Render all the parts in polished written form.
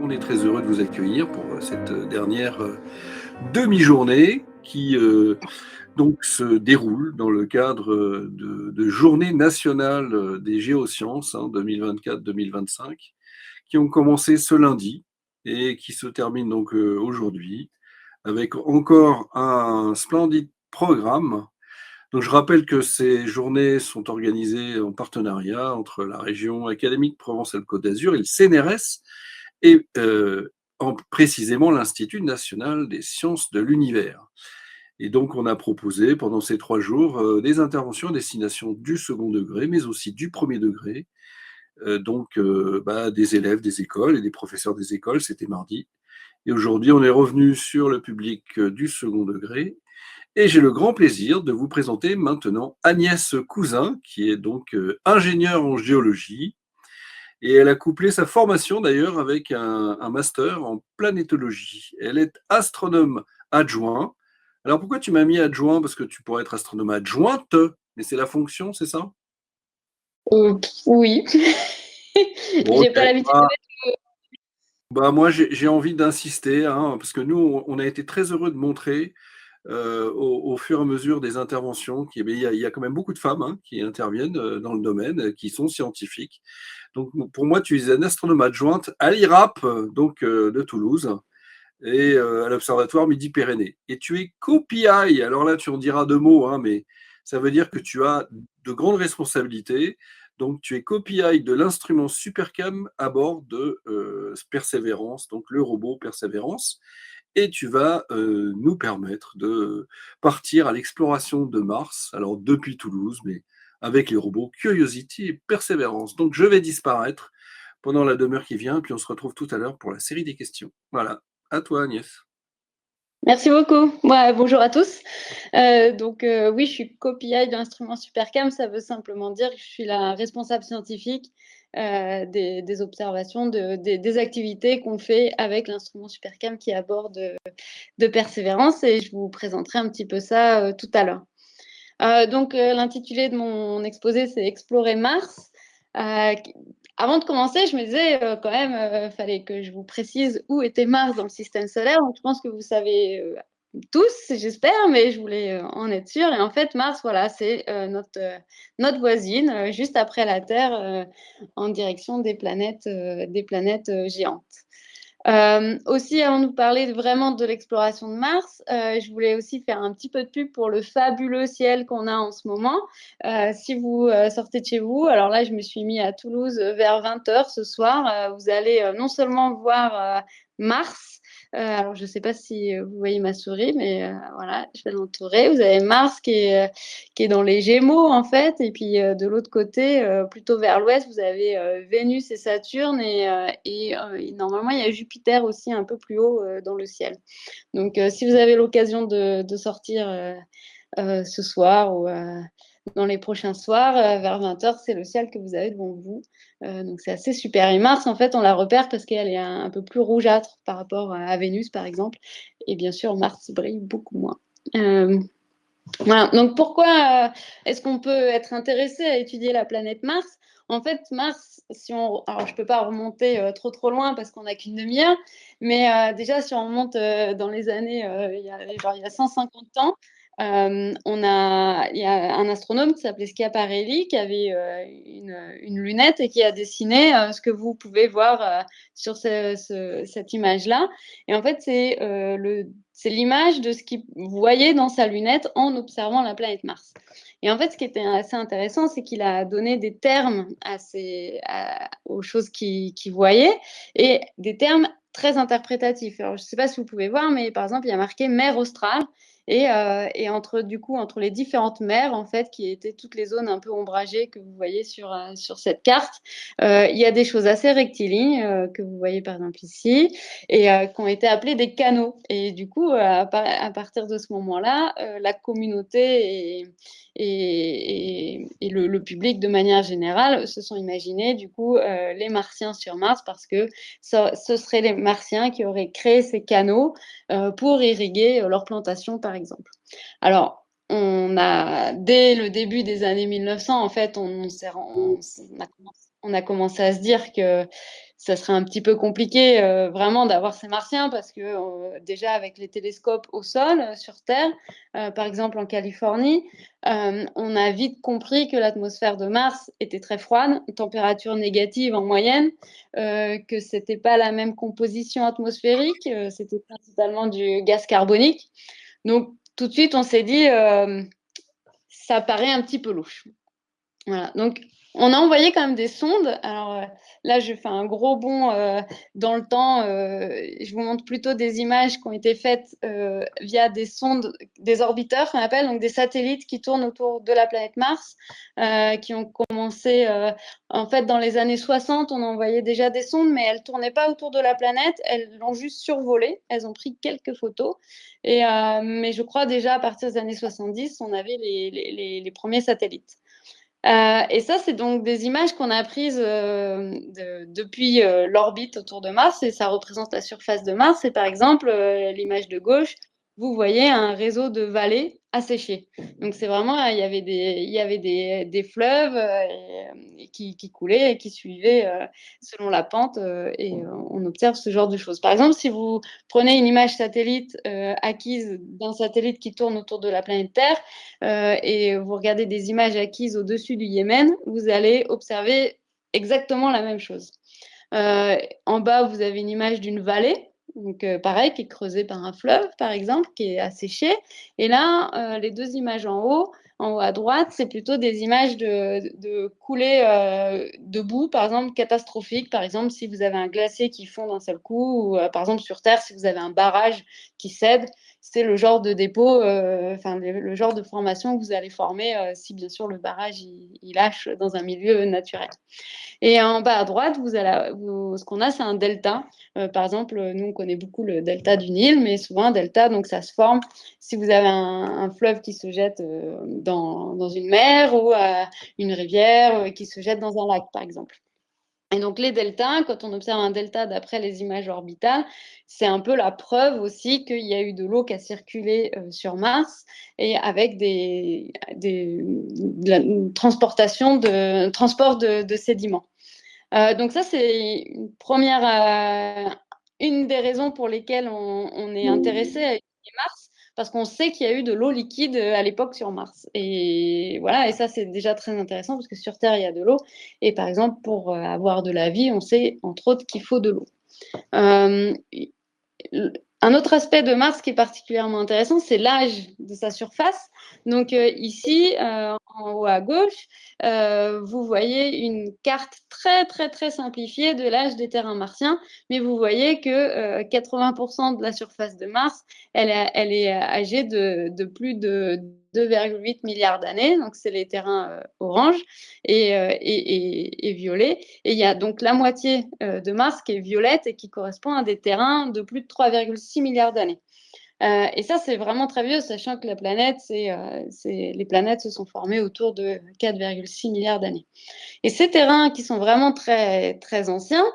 On est très heureux de vous accueillir pour cette dernière demi-journée qui donc se déroule dans le cadre de Journée nationale des géosciences 2024-2025 qui ont commencé ce lundi et qui se terminent donc aujourd'hui avec encore un splendide programme. Donc je rappelle que ces journées sont organisées en partenariat entre la région académique Provence-Alpes-Côte d'Azur et le CNRS et précisément l'Institut national des sciences de l'univers. Et donc on a proposé pendant ces 3 jours des interventions à destination du second degré, mais aussi du premier degré, des élèves des écoles et des professeurs des écoles, c'était mardi. Et aujourd'hui, on est revenu sur le public du second degré. Et j'ai le grand plaisir de vous présenter maintenant Agnès Cousin, qui est donc ingénieure en géologie. Et elle a couplé sa formation d'ailleurs avec un master en planétologie. Elle est astronome adjoint. Alors pourquoi tu m'as mis adjoint? Parce que tu pourrais être astronome adjointe, mais c'est la fonction, c'est ça? Oui. Bon, J'ai ok. pas l'habitude de mettre. Moi, j'ai envie d'insister, parce que nous, on a été très heureux de montrer au fur et à mesure des interventions il y a quand même beaucoup de femmes qui interviennent dans le domaine, qui sont scientifiques. Donc pour moi, tu es une astronome adjointe à l'IRAP de Toulouse et à l'Observatoire Midi-Pyrénées. Et tu es co-PI. Alors là, tu en diras 2 mots, mais ça veut dire que tu as de grandes responsabilités. Donc tu es co-PI de l'instrument Supercam à bord de Persévérance, donc le robot Persévérance. Et tu vas nous permettre de partir à l'exploration de Mars, alors depuis Toulouse, mais avec les robots Curiosity et Persévérance. Donc je vais disparaître pendant la demi-heure qui vient, puis on se retrouve tout à l'heure pour la série des questions. Voilà, à toi Agnès. Merci beaucoup. Bonjour à tous. Oui, je suis co-PI de l'instrument Supercam. Ça veut simplement dire que je suis la responsable scientifique des observations, des activités qu'on fait avec l'instrument Supercam qui est à bord de Persévérance. Et je vous présenterai un petit peu ça tout à l'heure. L'intitulé de mon exposé, c'est Explorer Mars. Avant de commencer, je me disais quand même, fallait que je vous précise où était Mars dans le système solaire. Donc, je pense que vous savez tous, j'espère, mais je voulais en être sûre. Et en fait, Mars, voilà, c'est notre voisine, juste après la Terre, en direction des planètes géantes. Aussi, avant de vous parler vraiment de l'exploration de Mars, je voulais aussi faire un petit peu de pub pour le fabuleux ciel qu'on a en ce moment. Si vous sortez de chez vous, alors là, je me suis mis à Toulouse vers 20h ce soir. Vous allez non seulement voir Mars. Alors, je ne sais pas si vous voyez ma souris, mais voilà, je vais l'entourer. Vous avez Mars qui est dans les Gémeaux, en fait. Et puis, de l'autre côté, plutôt vers l'ouest, vous avez Vénus et Saturne. Et normalement, il y a Jupiter aussi un peu plus haut dans le ciel. Donc, si vous avez l'occasion de sortir ce soir ou dans les prochains soirs, vers 20h, c'est le ciel que vous avez devant vous. Donc, c'est assez super. Et Mars, en fait, on la repère parce qu'elle est un peu plus rougeâtre par rapport à Vénus, par exemple. Et bien sûr, Mars brille beaucoup moins. Voilà. Donc, pourquoi est-ce qu'on peut être intéressé à étudier la planète Mars? En fait, Mars, alors je ne peux pas remonter trop loin parce qu'on n'a qu'une demi-heure, mais déjà, si on remonte dans les années, il y a 150 ans, il y a un astronome qui s'appelait Schiaparelli qui avait une lunette et qui a dessiné ce que vous pouvez voir sur cette image-là. Et en fait, c'est l'image de ce qu'il voyait dans sa lunette en observant la planète Mars. Et en fait, ce qui était assez intéressant, c'est qu'il a donné des termes aux choses qu'il voyait et des termes très interprétatifs. Alors, je ne sais pas si vous pouvez voir, mais par exemple, il y a marqué mer australe. Et entre les différentes mers, en fait, qui étaient toutes les zones un peu ombragées que vous voyez sur cette carte, il y a des choses assez rectilignes que vous voyez par exemple ici et qui ont été appelées des canaux. Et du coup, à partir de ce moment-là, la communauté et le public de manière générale se sont imaginés du coup les Martiens sur Mars parce que ce seraient les Martiens qui auraient créé ces canaux pour irriguer leurs plantations, par exemple. Alors, dès le début des années 1900, en fait, on a commencé à se dire que ça serait un petit peu compliqué vraiment d'avoir ces martiens parce que déjà avec les télescopes au sol sur Terre, par exemple en Californie, on a vite compris que l'atmosphère de Mars était très froide, température négative en moyenne, que c'était pas la même composition atmosphérique, c'était principalement du gaz carbonique. Donc tout de suite on s'est dit ça paraît un petit peu louche. Voilà, donc on a envoyé quand même des sondes. Alors là, je fais un gros bond dans le temps. Je vous montre plutôt des images qui ont été faites via des sondes, des orbiteurs qu'on appelle, donc des satellites qui tournent autour de la planète Mars, qui ont commencé en fait dans les années 60. On envoyait déjà des sondes, mais elles ne tournaient pas autour de la planète. Elles l'ont juste survolée. Elles ont pris quelques photos. Mais je crois déjà à partir des années 70, on avait les premiers satellites. Et ça, c'est donc des images qu'on a prises depuis l'orbite autour de Mars, et ça représente la surface de Mars. Et par exemple, l'image de gauche, vous voyez un réseau de vallées asséchées. Donc c'est vraiment, il y avait des fleuves qui coulaient et qui suivaient selon la pente, et on observe ce genre de choses. Par exemple, si vous prenez une image satellite acquise d'un satellite qui tourne autour de la planète Terre, et vous regardez des images acquises au-dessus du Yémen, vous allez observer exactement la même chose. En bas, vous avez une image d'une vallée, donc pareil, qui est creusée par un fleuve, par exemple, qui est asséché. Et là, les deux images en haut à droite, c'est plutôt des images de coulées de boue, par exemple, catastrophiques. Par exemple, si vous avez un glacier qui fond d'un seul coup, ou par exemple sur Terre, si vous avez un barrage qui cède, c'est le genre de dépôt, le genre de formation que vous allez former si bien sûr le barrage il lâche dans un milieu naturel. Et en bas à droite, ce qu'on a, c'est un delta. Par exemple, nous, on connaît beaucoup le delta du Nil, mais souvent un delta, donc ça se forme si vous avez un fleuve qui se jette dans une mer, ou une rivière qui se jette dans un lac, par exemple. Et donc les deltas, quand on observe un delta d'après les images orbitales, c'est un peu la preuve aussi qu'il y a eu de l'eau qui a circulé sur Mars, et avec transport de sédiments. Donc ça, c'est une des raisons pour lesquelles on est intéressé à étudier Mars, parce qu'on sait qu'il y a eu de l'eau liquide à l'époque sur Mars. Et voilà, et ça, c'est déjà très intéressant, parce que sur Terre, il y a de l'eau. Et par exemple, pour avoir de la vie, on sait, entre autres, qu'il faut de l'eau. Euh, un autre aspect de Mars qui est particulièrement intéressant, c'est l'âge de sa surface. Donc ici, en haut à gauche, vous voyez une carte très très très simplifiée de l'âge des terrains martiens, mais vous voyez que 80% de la surface de Mars, elle est âgée de plus de 2,8 milliards d'années. Donc c'est les terrains orange et violet. Et il y a donc la moitié de Mars qui est violette et qui correspond à des terrains de plus de 3,6 milliards d'années. Et ça, c'est vraiment très vieux, sachant que les planètes se sont formées autour de 4,6 milliards d'années. Et ces terrains qui sont vraiment très, très anciens,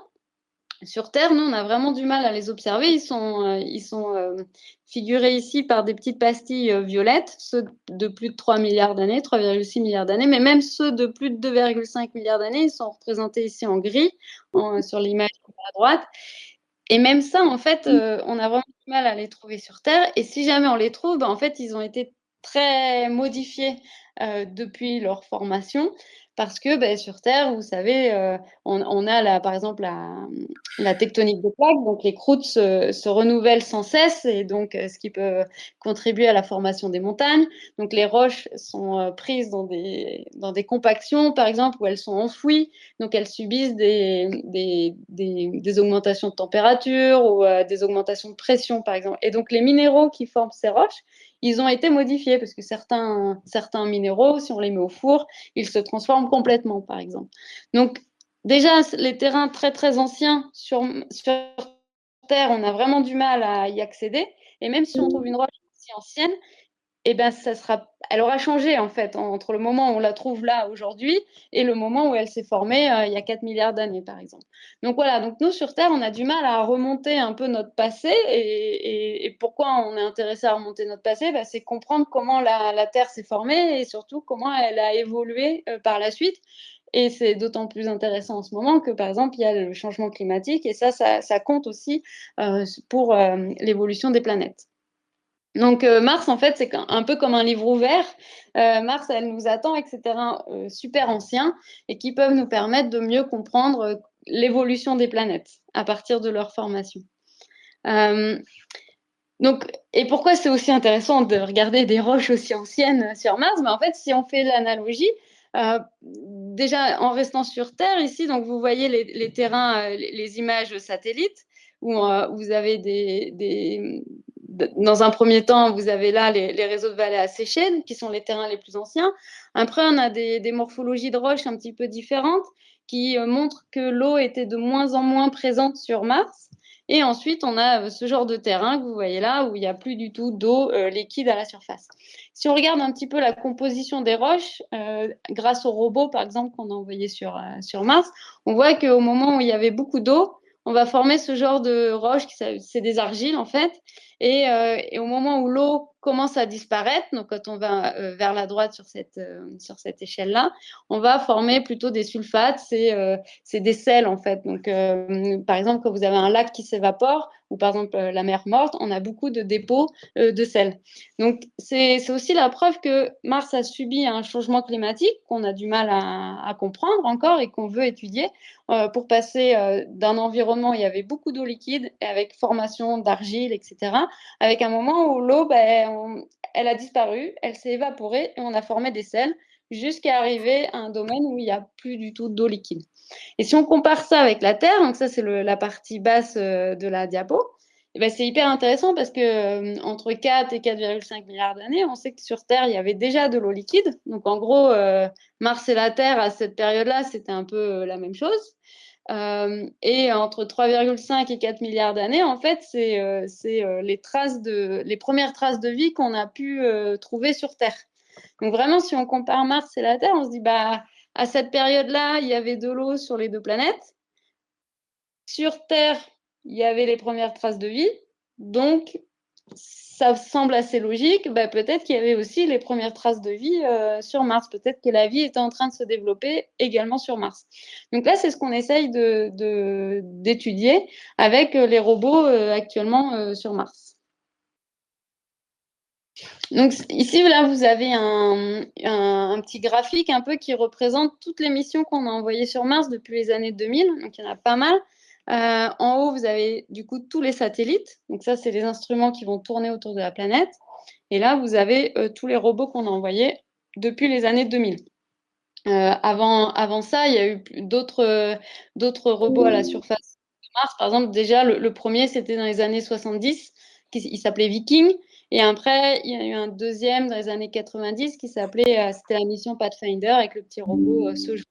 sur Terre, nous, on a vraiment du mal à les observer. Ils sont figurés ici par des petites pastilles violettes, ceux de plus de 3 milliards d'années, 3,6 milliards d'années, mais même ceux de plus de 2,5 milliards d'années, ils sont représentés ici en gris, sur l'image à droite. Et même ça, en fait, on a vraiment du mal à les trouver sur Terre. Et si jamais on les trouve, en fait, ils ont été très modifiés depuis leur formation. Parce que sur Terre, vous savez, on a par exemple la tectonique de plaques, donc les croûtes se renouvellent sans cesse, et donc ce qui peut contribuer à la formation des montagnes. Donc les roches sont prises dans des compactions, par exemple, où elles sont enfouies, donc elles subissent des augmentations de température, ou des augmentations de pression, par exemple. Et donc les minéraux qui forment ces roches, ils ont été modifiés, parce que certains minéraux, si on les met au four, ils se transforment complètement, par exemple. Donc déjà, les terrains très très anciens sur Terre, on a vraiment du mal à y accéder. Et même si on trouve une roche aussi ancienne, eh ben, elle aura changé en fait entre le moment où on la trouve là aujourd'hui et le moment où elle s'est formée il y a 4 milliards d'années, par exemple. Donc voilà, donc nous sur Terre, on a du mal à remonter un peu notre passé. Et pourquoi on est intéressé à remonter notre passé? C'est comprendre comment la Terre s'est formée, et surtout comment elle a évolué par la suite. Et c'est d'autant plus intéressant en ce moment que, par exemple, il y a le changement climatique et ça compte aussi pour l'évolution des planètes. Donc Mars, en fait, c'est un peu comme un livre ouvert. Mars, elle nous attend avec ses terrains super anciens et qui peuvent nous permettre de mieux comprendre l'évolution des planètes à partir de leur formation. Donc, et pourquoi c'est aussi intéressant de regarder des roches aussi anciennes sur Mars? En fait, si on fait l'analogie, déjà en restant sur Terre ici, donc vous voyez les terrains, les images satellites, où vous avez dans un premier temps, vous avez là les réseaux de vallées asséchées, qui sont les terrains les plus anciens. Après, on a des morphologies de roches un petit peu différentes qui montrent que l'eau était de moins en moins présente sur Mars. Et ensuite, on a ce genre de terrain que vous voyez là, où il n'y a plus du tout d'eau liquide à la surface. Si on regarde un petit peu la composition des roches, grâce aux robots, par exemple, qu'on a envoyés sur Mars, on voit qu'au moment où il y avait beaucoup d'eau, on va former ce genre de roches, c'est des argiles en fait. Et au moment où l'eau commence à disparaître, donc quand on va vers la droite sur cette échelle-là, on va former plutôt des sulfates, c'est des sels en fait. Donc, par exemple, quand vous avez un lac qui s'évapore, ou par exemple la mer morte, on a beaucoup de dépôts de sel. Donc, c'est aussi la preuve que Mars a subi un changement climatique qu'on a du mal à comprendre encore et qu'on veut étudier pour passer d'un environnement où il y avait beaucoup d'eau liquide, avec formation d'argile, etc., avec un moment où l'eau, elle a disparu, elle s'est évaporée et on a formé des sels jusqu'à arriver à un domaine où il n'y a plus du tout d'eau liquide. Et si on compare ça avec la Terre, donc ça c'est la partie basse de la diapo, c'est hyper intéressant parce que entre 4 et 4,5 milliards d'années, on sait que sur Terre, il y avait déjà de l'eau liquide. Donc en gros, Mars et la Terre, à cette période-là, c'était un peu la même chose. Et entre 3,5 et 4 milliards d'années, en fait, c'est les premières traces de vie qu'on a pu trouver sur Terre. Donc vraiment, si on compare Mars et la Terre, on se dit, à cette période-là, il y avait de l'eau sur les deux planètes. Sur Terre, il y avait les premières traces de vie. Donc, ça semble assez logique. Peut-être qu'il y avait aussi les premières traces de vie sur Mars. Peut-être que la vie était en train de se développer également sur Mars. Donc là, c'est ce qu'on essaye d'étudier avec les robots actuellement sur Mars. Donc ici, là, vous avez un petit graphique un peu qui représente toutes les missions qu'on a envoyées sur Mars depuis les années 2000. Donc il y en a pas mal. En haut, vous avez du coup tous les satellites. Donc ça, c'est les instruments qui vont tourner autour de la planète. Et là, vous avez tous les robots qu'on a envoyés depuis les années 2000. Avant ça, il y a eu d'autres robots à la surface de Mars. Par exemple, déjà, le premier, c'était dans les années 70, il s'appelait Viking. Et après, il y a eu un deuxième dans les années 90 qui s'appelait, c'était la mission Pathfinder avec le petit robot Sojourner.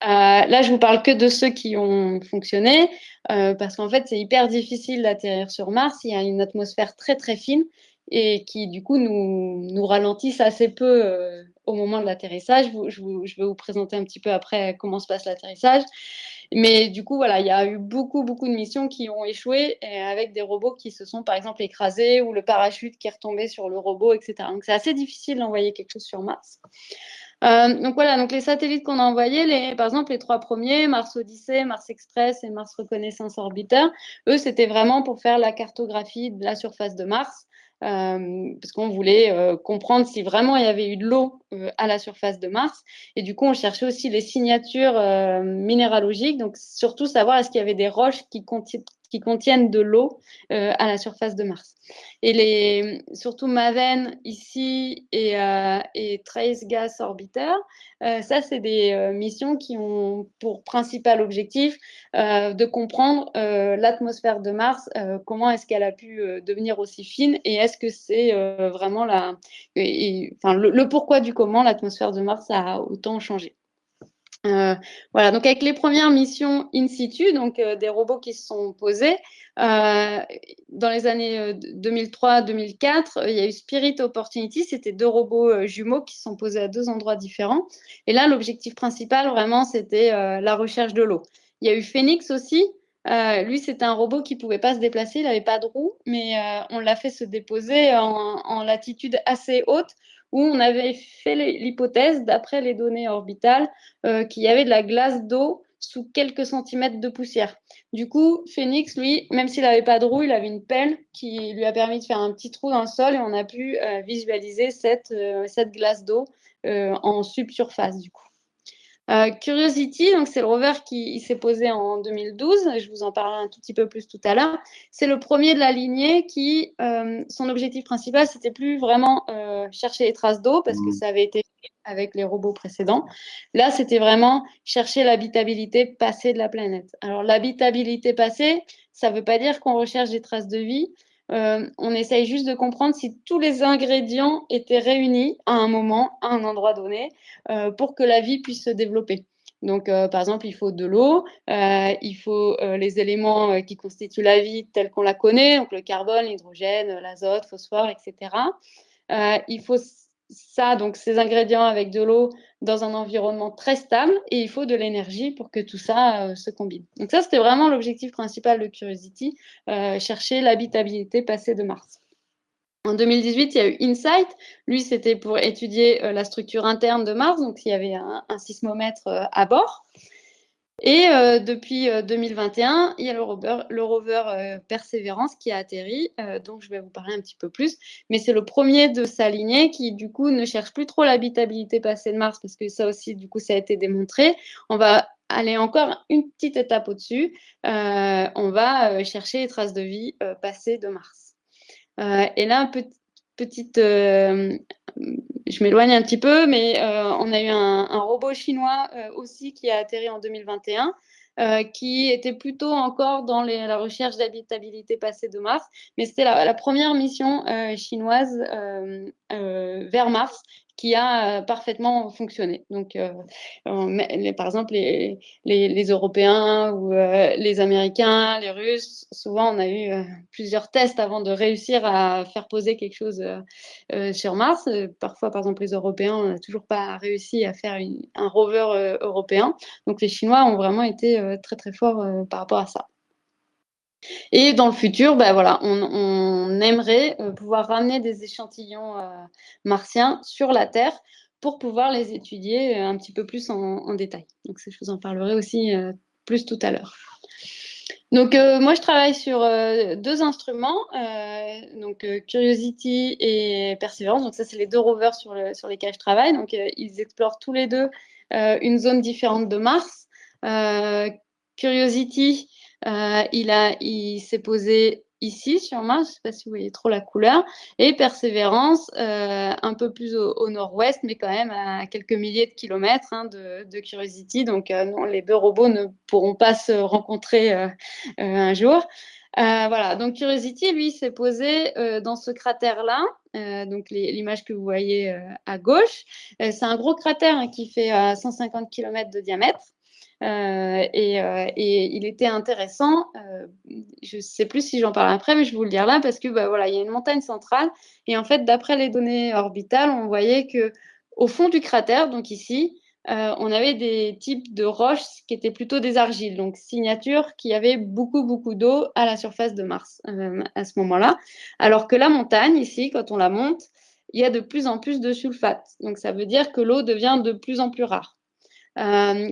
Là, je vous parle que de ceux qui ont fonctionné, parce qu'en fait, c'est hyper difficile d'atterrir sur Mars. Il y a une atmosphère très très fine et qui, du coup, nous ralentissent assez peu au moment de l'atterrissage. Je vais vous présenter un petit peu après comment se passe l'atterrissage. Mais du coup, voilà, il y a eu beaucoup beaucoup de missions qui ont échoué avec des robots qui se sont, par exemple, écrasés ou le parachute qui est retombé sur le robot, etc. Donc, c'est assez difficile d'envoyer quelque chose sur Mars. Donc voilà, donc les satellites qu'on a envoyés, par exemple les 3 premiers, Mars Odyssey, Mars Express et Mars Reconnaissance Orbiter, eux, c'était vraiment pour faire la cartographie de la surface de Mars, parce qu'on voulait comprendre si vraiment il y avait eu de l'eau à la surface de Mars. Et du coup, on cherchait aussi les signatures minéralogiques, donc surtout savoir est-ce qu'il y avait des roches qui contiennent de l'eau à la surface de Mars. Et surtout Maven ici et Trace Gas Orbiter, ça c'est des missions qui ont pour principal objectif de comprendre l'atmosphère de Mars, comment est-ce qu'elle a pu devenir aussi fine et est-ce que c'est vraiment le pourquoi du comment l'atmosphère de Mars a autant changé. Voilà, donc avec les premières missions in situ, donc des robots qui se sont posés, dans les années 2003-2004, il y a eu Spirit Opportunity, c'était 2 robots jumeaux qui se sont posés à 2 endroits différents. Et là, l'objectif principal, vraiment, c'était la recherche de l'eau. Il y a eu Phoenix aussi. Lui, c'était un robot qui ne pouvait pas se déplacer, il n'avait pas de roue, mais on l'a fait se déposer en latitude assez haute où on avait fait l'hypothèse, d'après les données orbitales, qu'il y avait de la glace d'eau sous quelques centimètres de poussière. Du coup, Phoenix, lui, même s'il n'avait pas de roue, il avait une pelle qui lui a permis de faire un petit trou dans le sol et on a pu visualiser cette glace d'eau en subsurface, du coup. Curiosity, donc c'est le rover qui s'est posé en 2012, je vous en parlerai un tout petit peu plus tout à l'heure. C'est le premier de la lignée qui, son objectif principal, c'était plus vraiment chercher les traces d'eau, parce que ça avait été fait avec les robots précédents. Là, c'était vraiment chercher l'habitabilité passée de la planète. Alors, l'habitabilité passée, ça ne veut pas dire qu'on recherche des traces de vie. On essaye juste de comprendre si tous les ingrédients étaient réunis à un moment, à un endroit donné, pour que la vie puisse se développer. Donc, par exemple, il faut de l'eau, il faut les éléments qui constituent la vie telle qu'on la connaît, donc le carbone, l'hydrogène, l'azote, phosphore, etc. Il faut ça, donc ces ingrédients avec de l'eau dans un environnement très stable, et il faut de l'énergie pour que tout ça se combine. Donc ça, c'était vraiment l'objectif principal de Curiosity, chercher l'habitabilité passée de Mars. En 2018, il y a eu InSight. Lui, c'était pour étudier la structure interne de Mars, donc il y avait un sismomètre à bord. Et depuis 2021, il y a le rover Perseverance qui a atterri, donc je vais vous parler un petit peu plus. Mais c'est le premier de sa lignée qui, du coup, ne cherche plus trop l'habitabilité passée de Mars, parce que ça aussi, du coup, ça a été démontré. On va aller encore une petite étape au-dessus. On va chercher les traces de vie passées de Mars. Et là, je m'éloigne un petit peu, mais on a eu un robot chinois aussi qui a atterri en 2021, qui était plutôt encore dans la recherche d'habitabilité passée de Mars, mais c'était la première mission chinoise vers Mars qui a parfaitement fonctionné. Donc, par exemple, les Européens ou les Américains, les Russes, souvent on a eu plusieurs tests avant de réussir à faire poser quelque chose sur Mars. Parfois, par exemple, les Européens, on n'a toujours pas réussi à faire un rover européen. Donc les Chinois ont vraiment été très très forts par rapport à ça. Et dans le futur, ben voilà, on aimerait pouvoir ramener des échantillons martiens sur la Terre pour pouvoir les étudier un petit peu plus en détail. Donc je vous en parlerai aussi plus tout à l'heure. Donc moi je travaille sur deux instruments, donc Curiosity et Perseverance. Donc ça c'est les deux rovers sur lesquels je travaille. Donc ils explorent tous les deux une zone différente de Mars. Curiosity, il s'est posé ici sur Mars, je ne sais pas si vous voyez trop la couleur, et Persévérance un peu plus au nord-ouest, mais quand même à quelques milliers de kilomètres de Curiosity. Donc non, les deux robots ne pourront pas se rencontrer un jour. Voilà, donc Curiosity, lui, s'est posé dans ce cratère-là. Donc l'image que vous voyez à gauche, c'est un gros cratère qui fait 150 km de diamètre. Et il était intéressant, je ne sais plus si j'en parle après, mais je vais vous le dire là, parce que voilà, il y a une montagne centrale, et en fait, d'après les données orbitales, on voyait que au fond du cratère, donc ici, on avait des types de roches qui étaient plutôt des argiles, donc signature qu'il y avait beaucoup, beaucoup d'eau à la surface de Mars à ce moment-là. Alors que la montagne, ici, quand on la monte, il y a de plus en plus de sulfate. Donc ça veut dire que l'eau devient de plus en plus rare.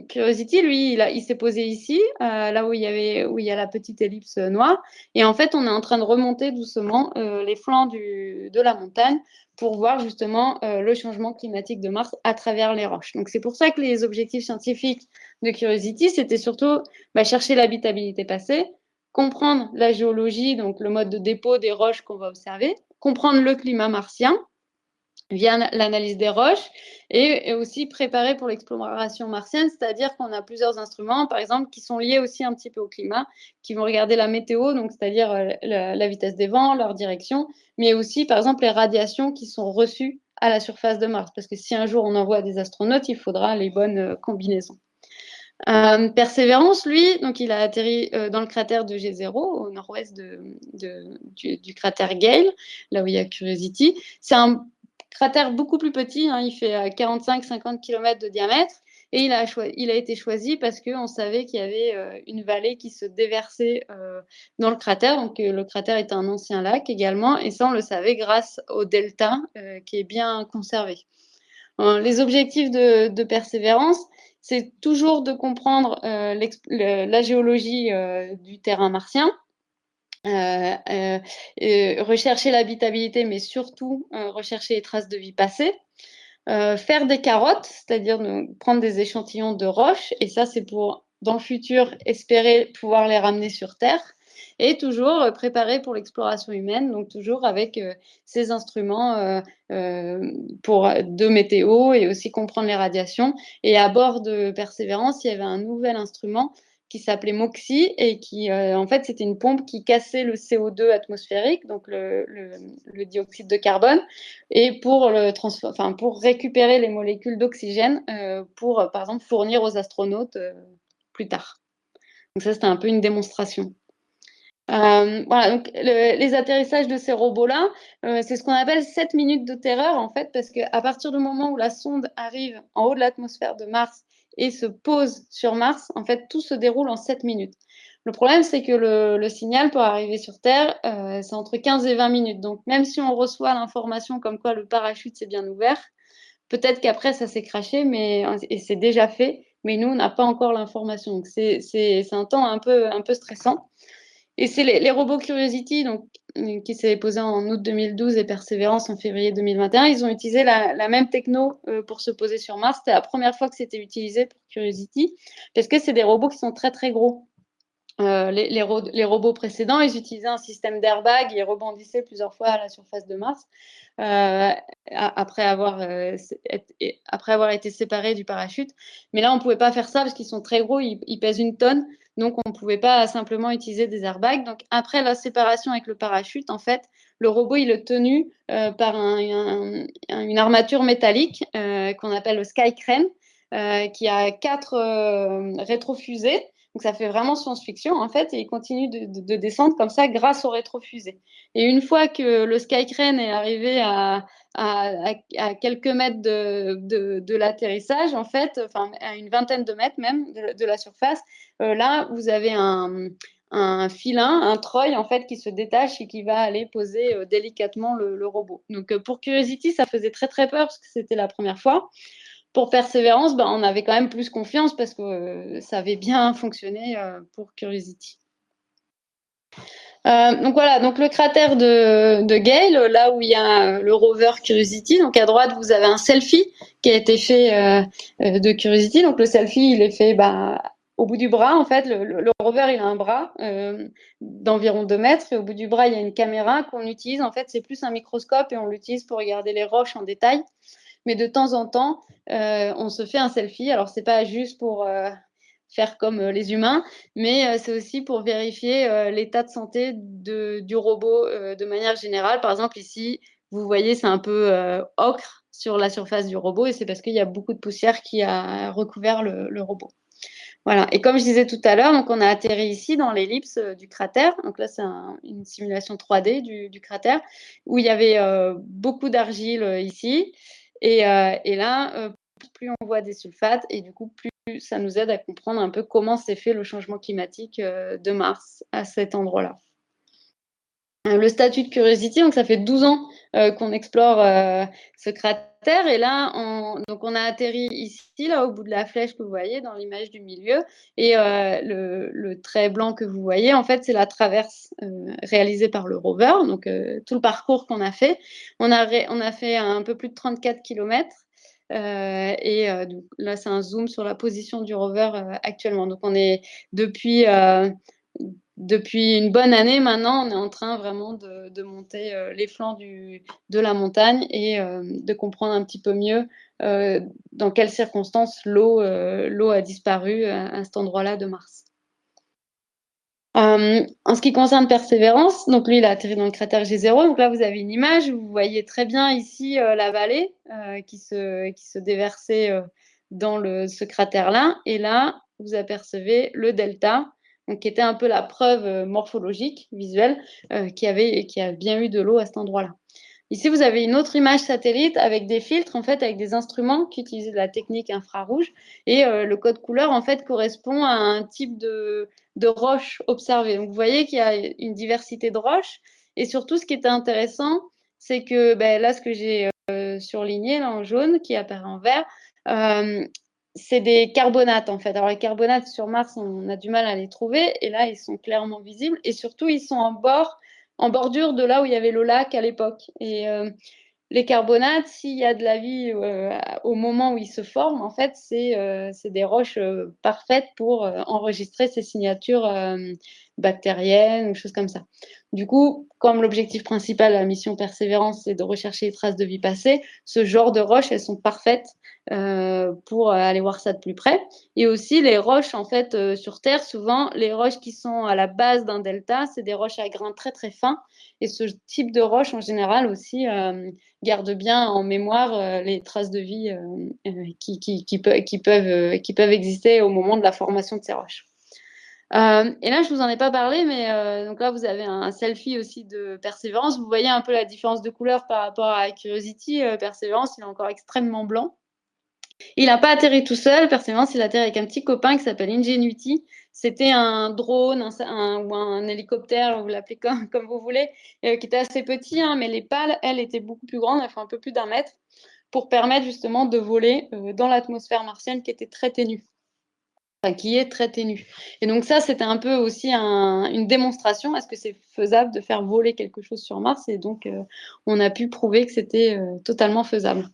Curiosity, lui, il s'est posé ici, là où il y a la petite ellipse noire. Et en fait, on est en train de remonter doucement les flancs de la montagne pour voir justement le changement climatique de Mars à travers les roches. Donc, c'est pour ça que les objectifs scientifiques de Curiosity, c'était surtout chercher l'habitabilité passée, comprendre la géologie, donc le mode de dépôt des roches qu'on va observer, comprendre le climat martien via l'analyse des roches, et aussi préparer pour l'exploration martienne, c'est-à-dire qu'on a plusieurs instruments, par exemple, qui sont liés aussi un petit peu au climat, qui vont regarder la météo, donc c'est-à-dire la vitesse des vents, leur direction, mais aussi, par exemple, les radiations qui sont reçues à la surface de Mars, parce que si un jour on envoie des astronautes, il faudra les bonnes combinaisons. Persévérance, lui, donc il a atterri dans le cratère de G0, au nord-ouest du cratère Gale, là où il y a Curiosity. C'est un cratère beaucoup plus petit, il fait 45-50 km de diamètre, Et il a été choisi parce qu'on savait qu'il y avait une vallée qui se déversait dans le cratère. Donc, le cratère est un ancien lac également. Et ça, on le savait grâce au delta qui est bien conservé. Les objectifs de Persévérance, c'est toujours de comprendre la géologie du terrain martien, rechercher l'habitabilité, mais surtout rechercher les traces de vie passée. Faire des carottes, c'est-à-dire prendre des échantillons de roches, et ça c'est pour, dans le futur, espérer pouvoir les ramener sur Terre, et toujours préparer pour l'exploration humaine, donc toujours avec ces instruments de météo et aussi comprendre les radiations. Et à bord de Persévérance, il y avait un nouvel instrument qui s'appelait MOXIE et qui, en fait, c'était une pompe qui cassait le CO2 atmosphérique, donc le dioxyde de carbone, et pour récupérer les molécules d'oxygène pour, par exemple, fournir aux astronautes plus tard. Donc ça, c'était un peu une démonstration. Voilà, donc les atterrissages de ces robots-là, c'est ce qu'on appelle 7 minutes de terreur, en fait, parce qu'à partir du moment où la sonde arrive en haut de l'atmosphère de Mars et se pose sur Mars, en fait, tout se déroule en 7 minutes. Le problème, c'est que le signal pour arriver sur Terre, c'est entre 15 et 20 minutes. Donc, même si on reçoit l'information comme quoi le parachute s'est bien ouvert, peut-être qu'après, ça s'est craché, et c'est déjà fait, mais nous, on n'a pas encore l'information. Donc, c'est un temps un peu stressant. Et c'est les robots Curiosity, donc, qui s'est posé en août 2012 et Persévérance en février 2021. Ils ont utilisé la même techno pour se poser sur Mars. C'était la première fois que c'était utilisé pour Curiosity, parce que c'est des robots qui sont très, très gros. Les robots précédents, ils utilisaient un système d'airbag, ils rebondissaient plusieurs fois à la surface de Mars après avoir été séparés du parachute. Mais là, on ne pouvait pas faire ça parce qu'ils sont très gros, ils pèsent 1 tonne, donc on ne pouvait pas simplement utiliser des airbags. Donc après la séparation avec le parachute, en fait, le robot, il est tenu par une armature métallique qu'on appelle le Skycrane, qui a 4 rétrofusées. Donc ça fait vraiment science-fiction en fait, et il continue de descendre comme ça grâce aux rétrofusées. Et une fois que le Skycrane est arrivé à quelques mètres de l'atterrissage, en fait, enfin à une vingtaine de mètres même de la surface, là vous avez un filin, un treuil en fait qui se détache et qui va aller poser délicatement le robot. Donc pour Curiosity, ça faisait très très peur parce que c'était la première fois. Pour Persévérance, on avait quand même plus confiance parce que ça avait bien fonctionné pour Curiosity. Donc voilà, donc le cratère de Gale, là où il y a le rover Curiosity. Donc à droite, vous avez un selfie qui a été fait de Curiosity. Donc le selfie, il est fait au bout du bras. En fait, le rover, il a un bras d'environ 2 mètres. Et au bout du bras, il y a une caméra qu'on utilise. En fait, c'est plus un microscope et on l'utilise pour regarder les roches en détail. Mais de temps en temps, on se fait un selfie. Alors, c'est pas juste pour faire comme les humains, mais c'est aussi pour vérifier l'état de santé du robot de manière générale. Par exemple, ici, vous voyez, c'est un peu ocre sur la surface du robot, et c'est parce qu'il y a beaucoup de poussière qui a recouvert le robot. Voilà. Et comme je disais tout à l'heure, donc on a atterri ici dans l'ellipse du cratère. Donc là, c'est une simulation 3D du cratère où il y avait beaucoup d'argile ici. Et là, plus on voit des sulfates, et du coup, plus ça nous aide à comprendre un peu comment s'est fait le changement climatique de Mars à cet endroit-là. Le statut de Curiosity, donc ça fait 12 ans qu'on explore ce cratère, et là, on a atterri ici, là, au bout de la flèche que vous voyez dans l'image du milieu, et le trait blanc que vous voyez, en fait, c'est la traverse réalisée par le rover, donc tout le parcours qu'on a fait. On a fait un peu plus de 34 km. Donc, là, c'est un zoom sur la position du rover actuellement. Donc, on est depuis une bonne année maintenant, on est en train vraiment de monter les flancs de la montagne et de comprendre un petit peu mieux dans quelles circonstances l'eau a disparu à cet endroit-là de Mars. En ce qui concerne Persévérance, donc lui, il a atterri dans le cratère G0. Donc là, vous avez une image, vous voyez très bien ici la vallée qui se déversait dans ce cratère-là. Et là, vous apercevez le delta, donc, qui était un peu la preuve morphologique, visuelle, qui a bien eu de l'eau à cet endroit-là. Ici, vous avez une autre image satellite avec des filtres, en fait, avec des instruments qui utilisent la technique infrarouge. Et le code couleur, en fait, correspond à un type de roche observée. Donc, vous voyez qu'il y a une diversité de roches. Et surtout, ce qui est intéressant, c'est que là, ce que j'ai surligné là, en jaune, qui apparaît en vert, c'est des carbonates, en fait. Alors, les carbonates, sur Mars, on a du mal à les trouver. Et là, ils sont clairement visibles. Et surtout, ils sont en bordure de là où il y avait le lac à l'époque. Et les carbonates, s'il y a de la vie au moment où ils se forment, en fait, c'est des roches parfaites pour enregistrer ces signatures bactériennes ou choses comme ça. Du coup, comme l'objectif principal de la mission Persévérance, c'est de rechercher les traces de vie passée, ce genre de roches, elles sont parfaites pour aller voir ça de plus près. Et aussi, les roches, en fait, sur Terre, souvent, les roches qui sont à la base d'un delta, c'est des roches à grains très, très fins. Et ce type de roche, en général, aussi, garde bien en mémoire les traces de vie qui peuvent exister au moment de la formation de ces roches. Et là, je vous en ai pas parlé, mais donc là, vous avez un selfie aussi de Persévérance. Vous voyez un peu la différence de couleur par rapport à Curiosity. Persévérance, il est encore extrêmement blanc. Il n'a pas atterri tout seul. Persévérance, il atterri avec un petit copain qui s'appelle Ingenuity. C'était un drone ou un hélicoptère, vous l'appelez comme vous voulez, qui était assez petit, hein, mais les pales, elles, étaient beaucoup plus grandes, elles font un peu plus d'1 mètre, pour permettre justement de voler dans l'atmosphère martienne qui était très ténue. Enfin, qui est très ténue. Et donc ça, c'était un peu aussi une démonstration. Est-ce que c'est faisable de faire voler quelque chose sur Mars? Et donc, on a pu prouver que c'était totalement faisable.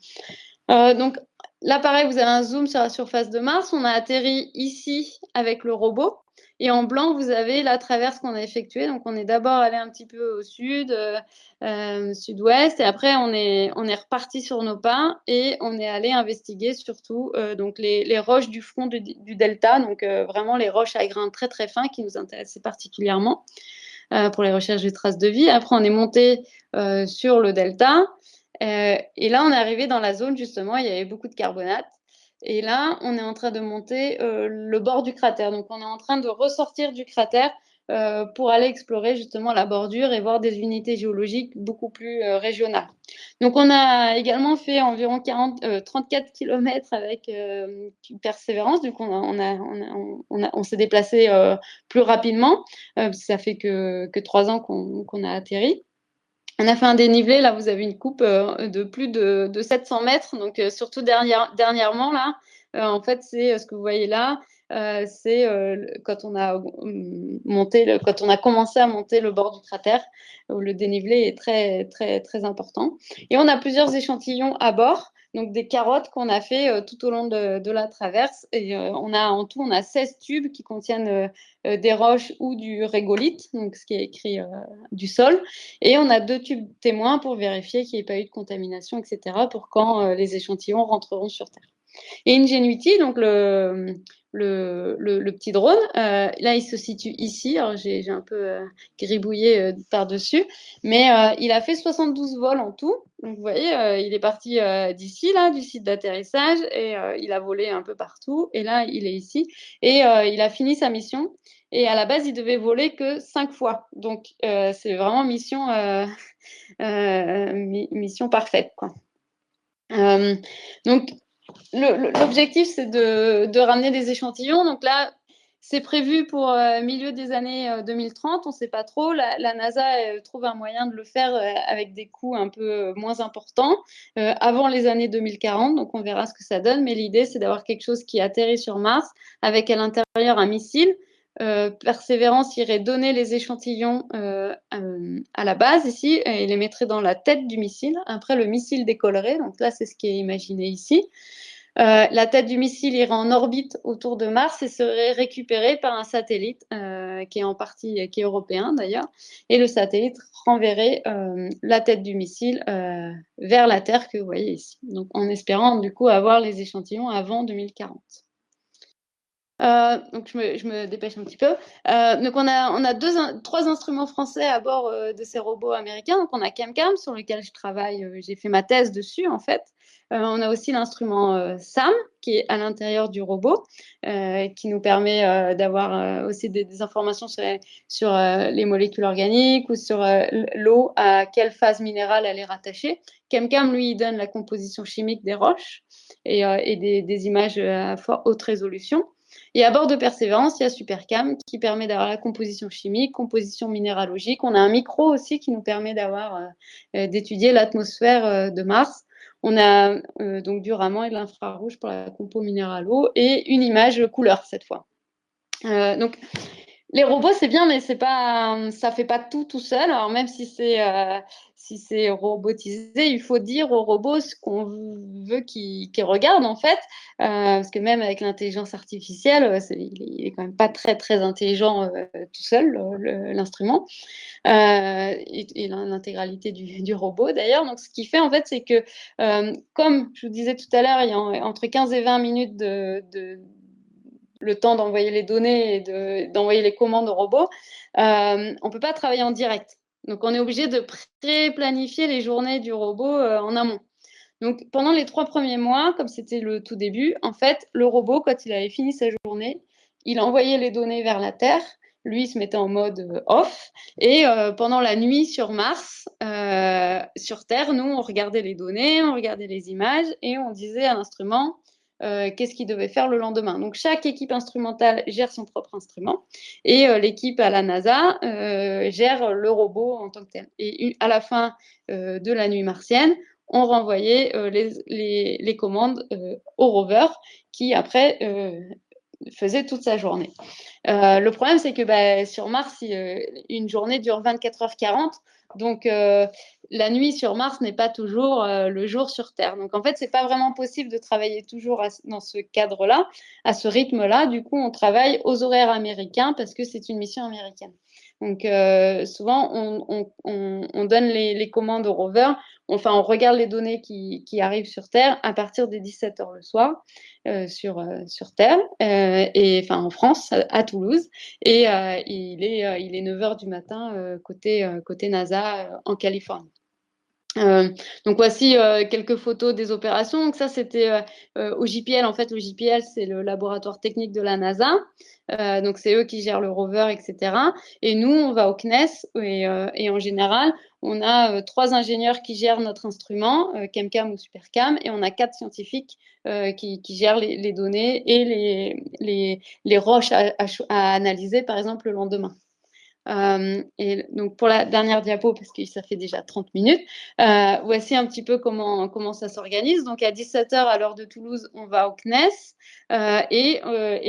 Donc là, pareil, vous avez un zoom sur la surface de Mars. On a atterri ici avec le robot. Et en blanc, vous avez la traverse qu'on a effectuée. Donc, on est d'abord allé un petit peu au sud, sud-ouest. Et après, on est reparti sur nos pas et on est allé investiguer surtout donc les roches du front du delta. Donc, vraiment les roches à grains très, très fins qui nous intéressaient particulièrement pour les recherches de traces de vie. Après, on est monté sur le delta. Et là, on est arrivé dans la zone, justement, il y avait beaucoup de carbonate. Et là, on est en train de monter le bord du cratère. Donc, on est en train de ressortir du cratère pour aller explorer justement la bordure et voir des unités géologiques beaucoup plus régionales. Donc, on a également fait environ 34 km avec Persévérance. Du coup, on s'est déplacé plus rapidement. Ça fait que 3 ans qu'on a atterri. On a fait un dénivelé, là vous avez une coupe de plus de 700 mètres, donc surtout dernièrement là, en fait c'est ce que vous voyez là, c'est quand on a quand on a commencé à monter le bord du cratère, où le dénivelé est très très très important. Et on a plusieurs échantillons à bord, donc des carottes qu'on a fait tout au long de la traverse. Et en tout, on a 16 tubes qui contiennent des roches ou du régolithe, donc ce qui est écrit du sol. Et on a 2 tubes témoins pour vérifier qu'il n'y ait pas eu de contamination, etc., pour quand les échantillons rentreront sur Terre. Et Ingenuity, donc le petit drone, là, il se situe ici. Alors, j'ai un peu gribouillé par-dessus, mais il a fait 72 vols en tout. Donc, vous voyez, il est parti d'ici, là, du site d'atterrissage, et il a volé un peu partout. Et là, il est ici. Et il a fini sa mission. Et à la base, il devait voler que 5 fois. Donc, c'est vraiment mission parfaite, quoi. Donc, l'objectif, c'est de ramener des échantillons. Donc là, c'est prévu pour milieu des années 2030. On ne sait pas trop. La NASA trouve un moyen de le faire avec des coûts un peu moins importants avant les années 2040. Donc, on verra ce que ça donne. Mais l'idée, c'est d'avoir quelque chose qui atterrit sur Mars avec à l'intérieur un missile. Persévérance irait donner les échantillons à la base ici et les mettrait dans la tête du missile. Après, le missile décollerait. Donc là, c'est ce qui est imaginé ici. La tête du missile irait en orbite autour de Mars et serait récupérée par un satellite qui est européen d'ailleurs. Et le satellite renverrait la tête du missile vers la Terre que vous voyez ici. Donc, en espérant du coup avoir les échantillons avant 2040. Donc je me dépêche un petit peu. Donc on a 3 instruments français à bord de ces robots américains. Donc on a CamCam sur lequel je travaille, j'ai fait ma thèse dessus en fait. On a aussi l'instrument SAM qui est à l'intérieur du robot, qui nous permet d'avoir aussi des informations sur les molécules organiques ou sur l'eau, à quelle phase minérale elle est rattachée. ChemCam, lui, il donne la composition chimique des roches et des images à haute résolution. Et à bord de Persévérance, il y a Supercam qui permet d'avoir la composition chimique, composition minéralogique. On a un micro aussi qui nous permet d'étudier l'atmosphère de Mars. On a donc du Raman et de l'infrarouge pour la compo minéralo et une image couleur cette fois. Donc les robots, c'est bien, mais ça fait pas tout seul. Alors même si c'est robotisé, il faut dire aux robots ce qu'on veut qu'ils regardent en fait, parce que même avec l'intelligence artificielle, il est quand même pas très intelligent tout seul l'instrument et l'intégralité du robot d'ailleurs. Donc ce qu'il fait en fait, c'est que comme je vous disais tout à l'heure, il y a entre 15 et 20 minutes le temps d'envoyer les données et d'envoyer les commandes au robot, on ne peut pas travailler en direct. Donc, on est obligé de pré-planifier les journées du robot en amont. Donc, pendant les 3 premiers mois, comme c'était le tout début, en fait, le robot, quand il avait fini sa journée, il envoyait les données vers la Terre. Lui, il se mettait en mode off. Et pendant la nuit sur Mars, sur Terre, nous, on regardait les données, on regardait les images et on disait à l'instrument qu'est-ce qu'il devait faire le lendemain. Donc, chaque équipe instrumentale gère son propre instrument et l'équipe à la NASA gère le robot en tant que tel. Et à la fin de la nuit martienne, on renvoyait les commandes au rover qui, après, faisait toute sa journée. Le problème, c'est que sur Mars, une journée dure 24h40. Donc, la nuit sur Mars n'est pas toujours le jour sur Terre. Donc, en fait, c'est pas vraiment possible de travailler toujours dans ce cadre-là, à ce rythme-là. Du coup, on travaille aux horaires américains parce que c'est une mission américaine. Donc, souvent, on donne les commandes au rover. Enfin, on regarde les données qui arrivent sur Terre à partir des 17h le soir sur Terre, et enfin en France, à Toulouse. Et il est 9h du matin côté NASA en Californie. Donc voici quelques photos des opérations. Donc ça, c'était au JPL. En fait, le JPL, c'est le laboratoire technique de la NASA. Donc c'est eux qui gèrent le rover, etc. Et nous, on va au CNES et en général, on a 3 ingénieurs qui gèrent notre instrument, ChemCam ou SuperCam, et on a 4 scientifiques qui gèrent les données et les roches à analyser, par exemple, le lendemain. Et donc pour la dernière diapo, parce que ça fait déjà 30 minutes, voici un petit peu comment ça s'organise. Donc à 17h à l'heure de Toulouse, on va au CNES et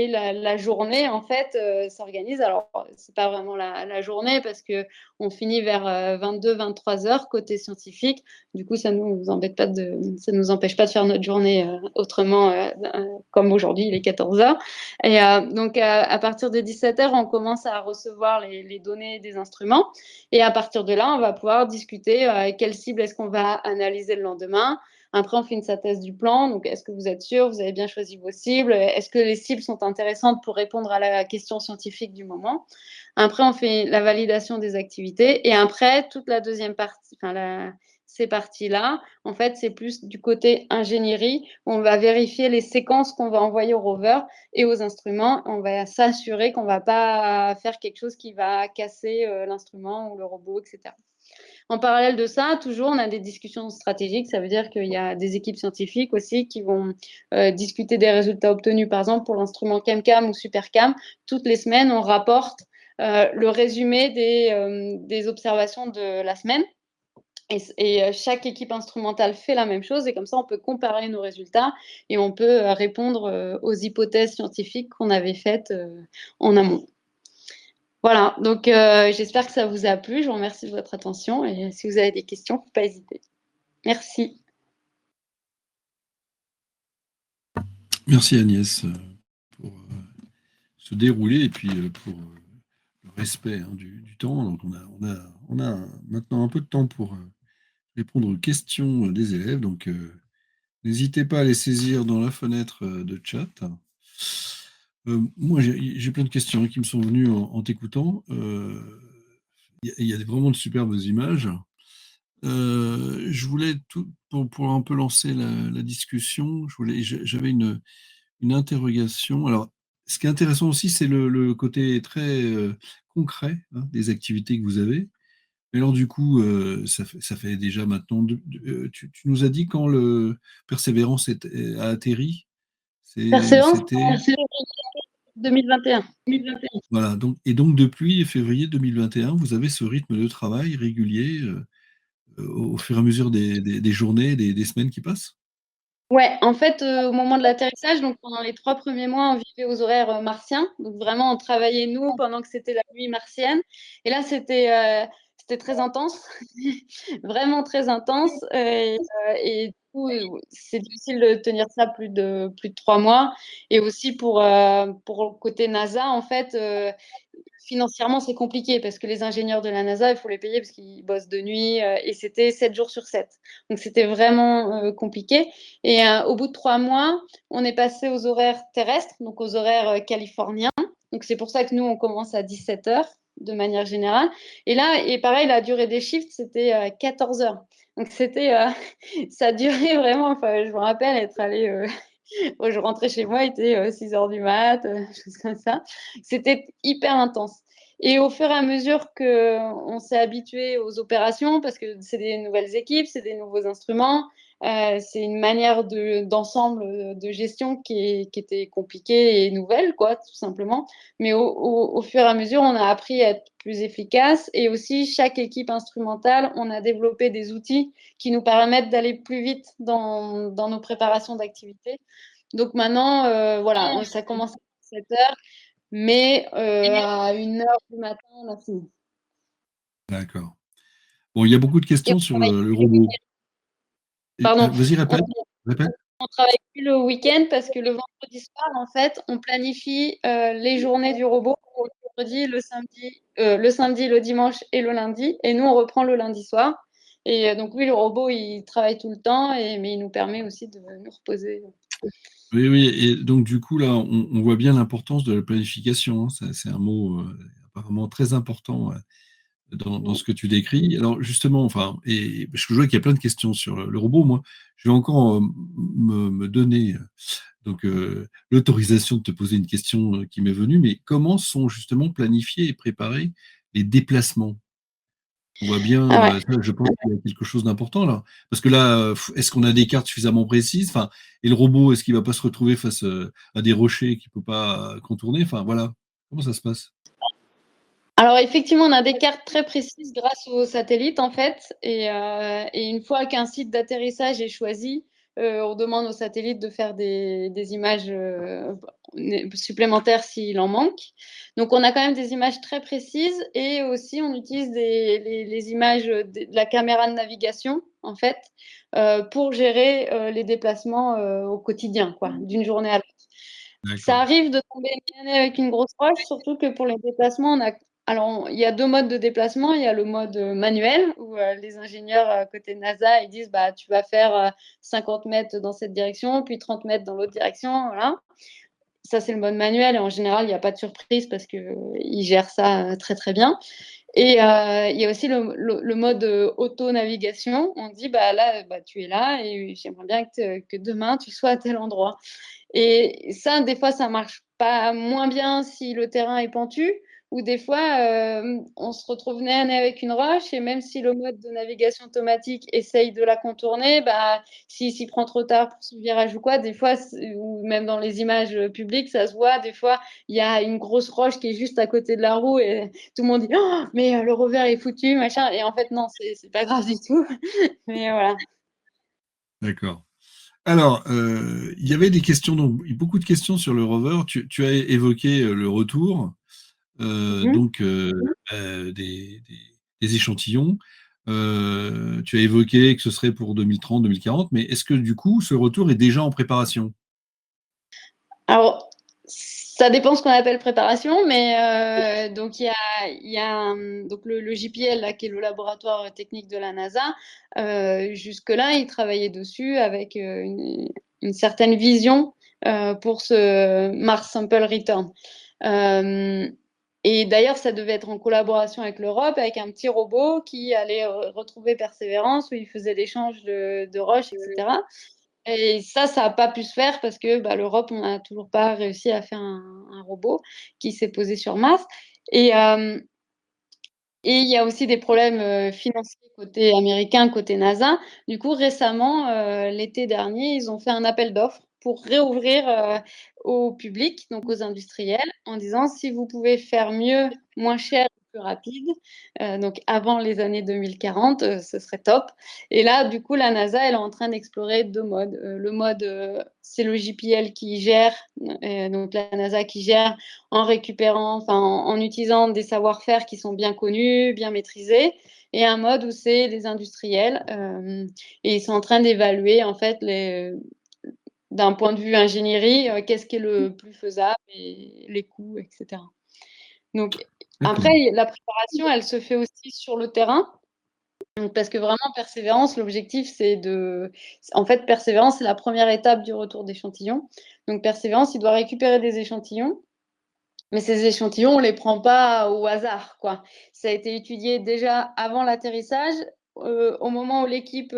la journée en fait s'organise. Alors c'est pas vraiment la journée parce que on finit vers 22-23h côté scientifique. Du coup, ça nous empêche pas de faire notre journée autrement comme aujourd'hui, il est 14h. Et donc, à partir de 17h, on commence à recevoir les données des instruments. Et à partir de là, on va pouvoir discuter quelle cible est-ce qu'on va analyser le lendemain. Après, on fait une synthèse du plan. Donc, est-ce que vous êtes sûr, vous avez bien choisi vos cibles? Est-ce que les cibles sont intéressantes pour répondre à la question scientifique du moment? Après, on fait la validation des activités. Et après, toute la deuxième partie, ces parties-là, en fait, c'est plus du côté ingénierie. On va vérifier les séquences qu'on va envoyer au rover et aux instruments. On va s'assurer qu'on ne va pas faire quelque chose qui va casser l'instrument ou le robot, etc. En parallèle de ça, toujours, on a des discussions stratégiques. Ça veut dire qu'il y a des équipes scientifiques aussi qui vont discuter des résultats obtenus. Par exemple, pour l'instrument ChemCam ou SuperCam, toutes les semaines, on rapporte le résumé des observations de la semaine. Et chaque équipe instrumentale fait la même chose et comme ça, on peut comparer nos résultats et on peut répondre aux hypothèses scientifiques qu'on avait faites en amont. Voilà, donc j'espère que ça vous a plu. Je vous remercie de votre attention et si vous avez des questions, il ne faut pas hésiter. Merci. Merci Agnès pour ce déroulé et puis pour le respect du temps. Donc on a maintenant un peu de temps pour répondre aux questions des élèves. Donc n'hésitez pas à les saisir dans la fenêtre de chat. Moi, j'ai plein de questions qui me sont venues en t'écoutant. Il y a vraiment de superbes images. Je voulais pour un peu lancer la discussion, j'avais une interrogation. Alors, ce qui est intéressant aussi, c'est le côté très concret, hein, des activités que vous avez. Mais alors, du coup, ça fait déjà maintenant. Tu nous as dit quand le Persévérance a atterri. Persévérance, C'était. en février 2021. Voilà. Donc, depuis février 2021, vous avez ce rythme de travail régulier au fur et à mesure des journées, des semaines qui passent? Ouais, en fait, au moment de l'atterrissage, donc pendant les 3 premiers mois, on vivait aux horaires, martiens. Donc vraiment, on travaillait nous pendant que c'était la nuit martienne et là, c'était très intense, vraiment très intense, et du coup, c'est difficile de tenir ça plus de 3 mois et aussi pour le côté NASA, en fait, financièrement, c'est compliqué parce que les ingénieurs de la NASA, il faut les payer parce qu'ils bossent de nuit, et c'était 7 jours sur 7. Donc c'était vraiment, compliqué et au bout de 3 mois, on est passé aux horaires terrestres, donc aux horaires, californiens. Donc c'est pour ça que nous, on commence à 17 heures de manière générale et là et pareil, la durée des shifts, c'était, 14 heures. Donc c'était, ça durait vraiment enfin, je me rappelle être allée, moi, je rentrais chez moi, il était 6 heures du mat, choses comme ça. C'était hyper intense. Et au fur et à mesure qu'on s'est habitué aux opérations, parce que c'est des nouvelles équipes, c'est des nouveaux instruments, c'est une manière d'ensemble de gestion qui était compliquée et nouvelle, quoi, tout simplement. Mais au fur et à mesure, on a appris à être plus efficace. Et aussi, chaque équipe instrumentale, on a développé des outils qui nous permettent d'aller plus vite dans nos préparations d'activités. Donc maintenant, voilà, ça commence à 7 heures, mais à 1 heure du matin, on a fini. D'accord. Bon, il y a beaucoup de Et questions on sur travaille le plus le robot. week-end. Pardon, Vas-y, on, répète. Répète. on travaille plus le week-end parce que le vendredi soir, en fait, on planifie les journées du robot pour le vendredi, le samedi, le dimanche et le lundi. Et nous, on reprend le lundi soir. Et donc oui, le robot, il travaille tout le temps, mais il nous permet aussi de nous reposer. Oui, oui. Et donc, du coup, là, on voit bien l'importance de la planification, hein. C'est un mot apparemment très important dans ce que tu décris. Alors, justement, enfin, et parce que je vois qu'il y a plein de questions sur le robot, moi, je vais encore me donner l'autorisation de te poser une question qui m'est venue, mais comment sont justement planifiés et préparés les déplacements? On voit bien, Ah ouais. ça, je pense qu'il y a quelque chose d'important là. Parce que là, est-ce qu'on a des cartes suffisamment précises? Enfin, et le robot, est-ce qu'il va pas se retrouver face à des rochers qu'il peut pas contourner? Enfin, voilà. Comment ça se passe? Alors effectivement, on a des cartes très précises grâce aux satellites en fait, et une fois qu'un site d'atterrissage est choisi, on demande aux satellites de faire des images supplémentaires s'il en manque. Donc on a quand même des images très précises et aussi on utilise les images de la caméra de navigation en fait pour gérer les déplacements au quotidien, quoi, d'une journée à l'autre. Ça D'accord. arrive de tomber une année avec une grosse roche, surtout que pour les déplacements, alors, il y a 2 modes de déplacement. Il y a le mode, manuel où, les ingénieurs, côté NASA, ils disent: «Bah, tu vas faire, 50 mètres dans cette direction, puis 30 mètres dans l'autre direction», voilà. Ça, c'est le mode manuel et en général, il y a pas de surprise parce qu'ils gèrent ça, très, très bien. Et il y a aussi le mode, auto-navigation. On dit: «Bah, là, bah, tu es là et j'aimerais bien que demain, tu sois à tel endroit». Et ça, des fois, ça marche pas moins bien si le terrain est pentu ou des fois, on se retrouve nez à nez avec une roche et même si le mode de navigation automatique essaye de la contourner, bah, s'il s'y prend trop tard pour son virage ou quoi, des fois ou même dans les images, publiques, ça se voit, des fois, il y a une grosse roche qui est juste à côté de la roue et tout le monde dit: «Oh, mais le rover est foutu, machin» et en fait, non, c'est pas grave du tout. Mais voilà. D'accord. Alors, il y avait des questions, donc beaucoup de questions sur le rover. Tu as évoqué le retour, Mmh. donc des échantillons. Tu as évoqué que ce serait pour 2030, 2040, mais est-ce que du coup, ce retour est déjà en préparation? Alors, ça dépend ce qu'on appelle préparation, mais donc donc le JPL là, qui est le laboratoire technique de la NASA, jusque-là, il travaillait dessus avec, une certaine vision, pour ce Mars Sample Return. Hem Et d'ailleurs, ça devait être en collaboration avec l'Europe, avec un petit robot qui allait retrouver Persévérance, où il faisait l'échange de roches, etc. Et ça n'a pas pu se faire parce que l'Europe, on n'a toujours pas réussi à faire un robot qui s'est posé sur Mars. Et il y a aussi des problèmes financiers côté américain, côté NASA. Du coup, récemment, l'été dernier, ils ont fait un appel d'offres pour réouvrir au public, donc aux industriels, en disant si vous pouvez faire mieux, moins cher, plus rapide, donc avant les années 2040, ce serait top. Et là, du coup, la NASA, elle est en train d'explorer 2 modes. Le mode, c'est le JPL qui gère, donc la NASA qui gère en récupérant, en utilisant des savoir-faire qui sont bien connus, bien maîtrisés, et un mode où c'est des industriels. Et ils sont en train d'évaluer, en fait, d'un point de vue ingénierie, qu'est-ce qui est le plus faisable et les coûts, etc. Donc, après, la préparation, elle se fait aussi sur le terrain. Donc, parce que vraiment, Persévérance, l'objectif, c'est de. En fait, Persévérance, c'est la première étape du retour d'échantillons. Donc, Persévérance, il doit récupérer des échantillons. Mais ces échantillons, on ne les prend pas au hasard, quoi. Ça a été étudié déjà avant l'atterrissage, au moment où l'équipe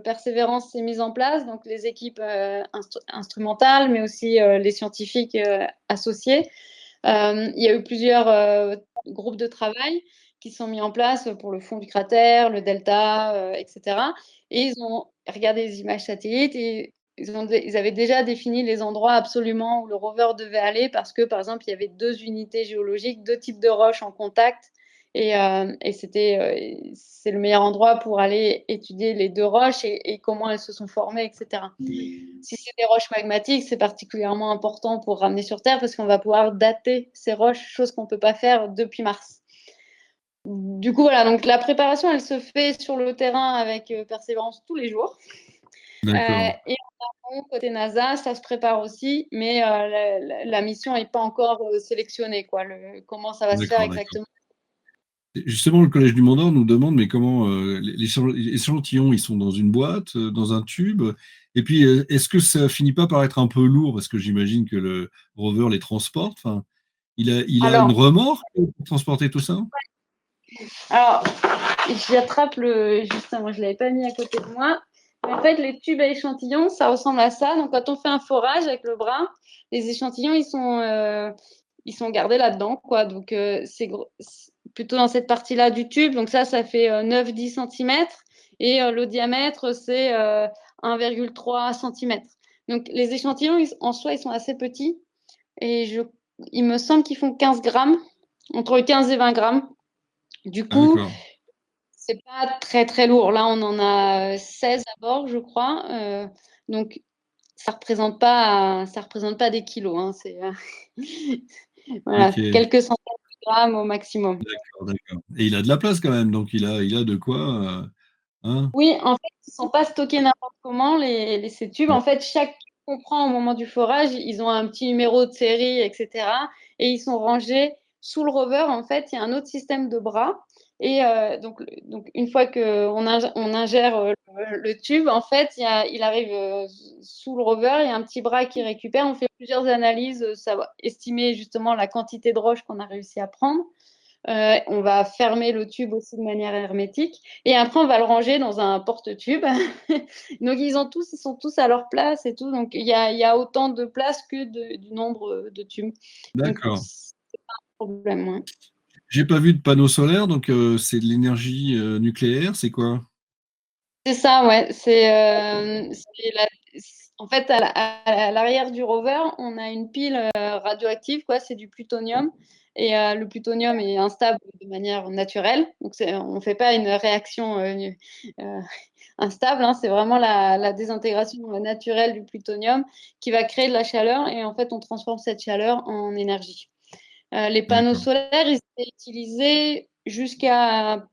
Persévérance s'est mise en place, donc les équipes instrumentales, mais aussi les scientifiques associés. Il y a eu plusieurs groupes de travail qui sont mis en place pour le fond du cratère, le delta, etc. Et ils ont regardé les images satellites et ils avaient déjà défini les endroits absolument où le rover devait aller parce que, par exemple, il y avait 2 unités géologiques, 2 types de roches en contact. Et c'est le meilleur endroit pour aller étudier les 2 roches et comment elles se sont formées, etc. Si c'est des roches magmatiques, c'est particulièrement important pour ramener sur Terre parce qu'on va pouvoir dater ces roches, chose qu'on ne peut pas faire depuis Mars. Du coup, voilà, donc la préparation, elle se fait sur le terrain avec Persévérance tous les jours. Et en amont, côté NASA, ça se prépare aussi, mais la mission n'est pas encore sélectionnée, quoi, comment ça va se faire exactement. Justement, le Collège du Mont d'Or nous demande, mais comment les échantillons, ils sont dans une boîte, dans un tube, et puis est-ce que ça finit pas par être un peu lourd, parce que j'imagine que le rover les transporte, enfin, il a une remorque pour transporter tout ça? Alors, j'attrape justement, je ne l'avais pas mis à côté de moi. En fait, les tubes à échantillons, ça ressemble à ça. Donc, quand on fait un forage avec le bras, les échantillons, ils sont gardés là-dedans, quoi. Donc, c'est plutôt dans cette partie-là du tube. Donc, ça fait 9-10 cm. Et le diamètre, c'est 1,3 cm. Donc, les échantillons, en soi, ils sont assez petits. Et il me semble qu'ils font 15 grammes, entre 15 et 20 grammes. Du coup, c'est pas très très lourd. Là, on en a 16 à bord, je crois. Donc, ça représente pas des kilos. Hein. C'est voilà, quelques centaines de grammes au maximum. D'accord. Et il a de la place quand même, donc il a de quoi. Hein. Oui, en fait, ils ne sont pas stockés n'importe comment, ces tubes. En fait, chaque tube qu'on prend au moment du forage, ils ont un petit numéro de série, etc. Et ils sont rangés sous le rover. En fait, il y a un autre système de bras. Et donc, une fois qu'on ingère le tube, en fait, il arrive sous le rover. Il y a un petit bras qui récupère. On fait plusieurs analyses. Ça va estimer justement la quantité de roche qu'on a réussi à prendre. On va fermer le tube aussi de manière hermétique et après on va le ranger dans un porte-tube. Donc ils sont tous à leur place et tout. Donc il y a autant de place que du nombre de tubes. D'accord. C'est pas un problème. Ouais. J'ai pas vu de panneau solaire, donc c'est de l'énergie nucléaire, c'est quoi? C'est ça, ouais. En fait, à l'arrière du rover, on a une pile radioactive, quoi. C'est du plutonium. Et le plutonium est instable de manière naturelle. Donc, on ne fait pas une réaction instable. Hein. C'est vraiment la désintégration naturelle du plutonium qui va créer de la chaleur. Et en fait, on transforme cette chaleur en énergie. Les panneaux solaires, ils étaient utilisés jusqu'à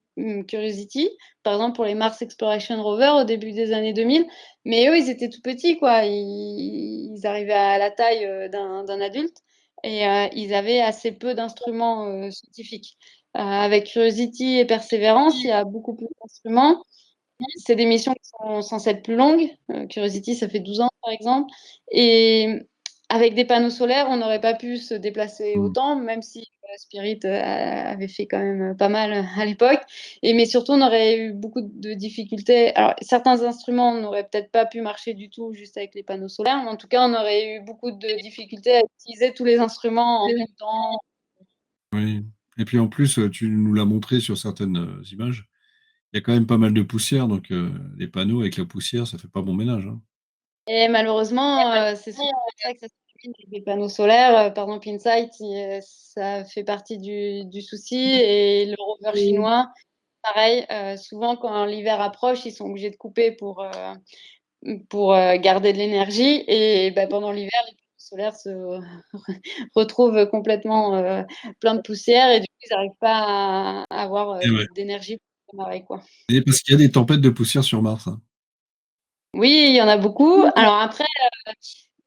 Curiosity, par exemple pour les Mars Exploration Rover au début des années 2000. Mais eux, ils étaient tout petits, quoi. Ils arrivaient à la taille d'un adulte et ils avaient assez peu d'instruments scientifiques. Avec Curiosity et Perseverance, il y a beaucoup plus d'instruments. C'est des missions qui sont censées être plus longues. Curiosity, ça fait 12 ans, par exemple. Et avec des panneaux solaires, on n'aurait pas pu se déplacer Mm. autant, même si Spirit avait fait quand même pas mal à l'époque. Mais surtout, on aurait eu beaucoup de difficultés. Alors, certains instruments n'auraient peut-être pas pu marcher du tout juste avec les panneaux solaires, mais en tout cas, on aurait eu beaucoup de difficultés à utiliser tous les instruments en même temps. Oui. Et puis en plus, tu nous l'as montré sur certaines images, il y a quand même pas mal de poussière, donc les panneaux avec la poussière, ça fait pas bon ménage, hein. Et malheureusement, c'est souvent pour ça que ça se termine avec des panneaux solaires. Par exemple, InSight, ça fait partie du souci. Et le rover chinois, pareil, souvent quand l'hiver approche, ils sont obligés de couper pour garder de l'énergie. Et pendant l'hiver, les panneaux solaires se retrouvent complètement plein de poussière. Et du coup, ils n'arrivent pas à avoir Et ouais. d'énergie pour démarrer, quoi. Et parce qu'il y a des tempêtes de poussière sur Mars, hein. Oui, il y en a beaucoup. Alors après,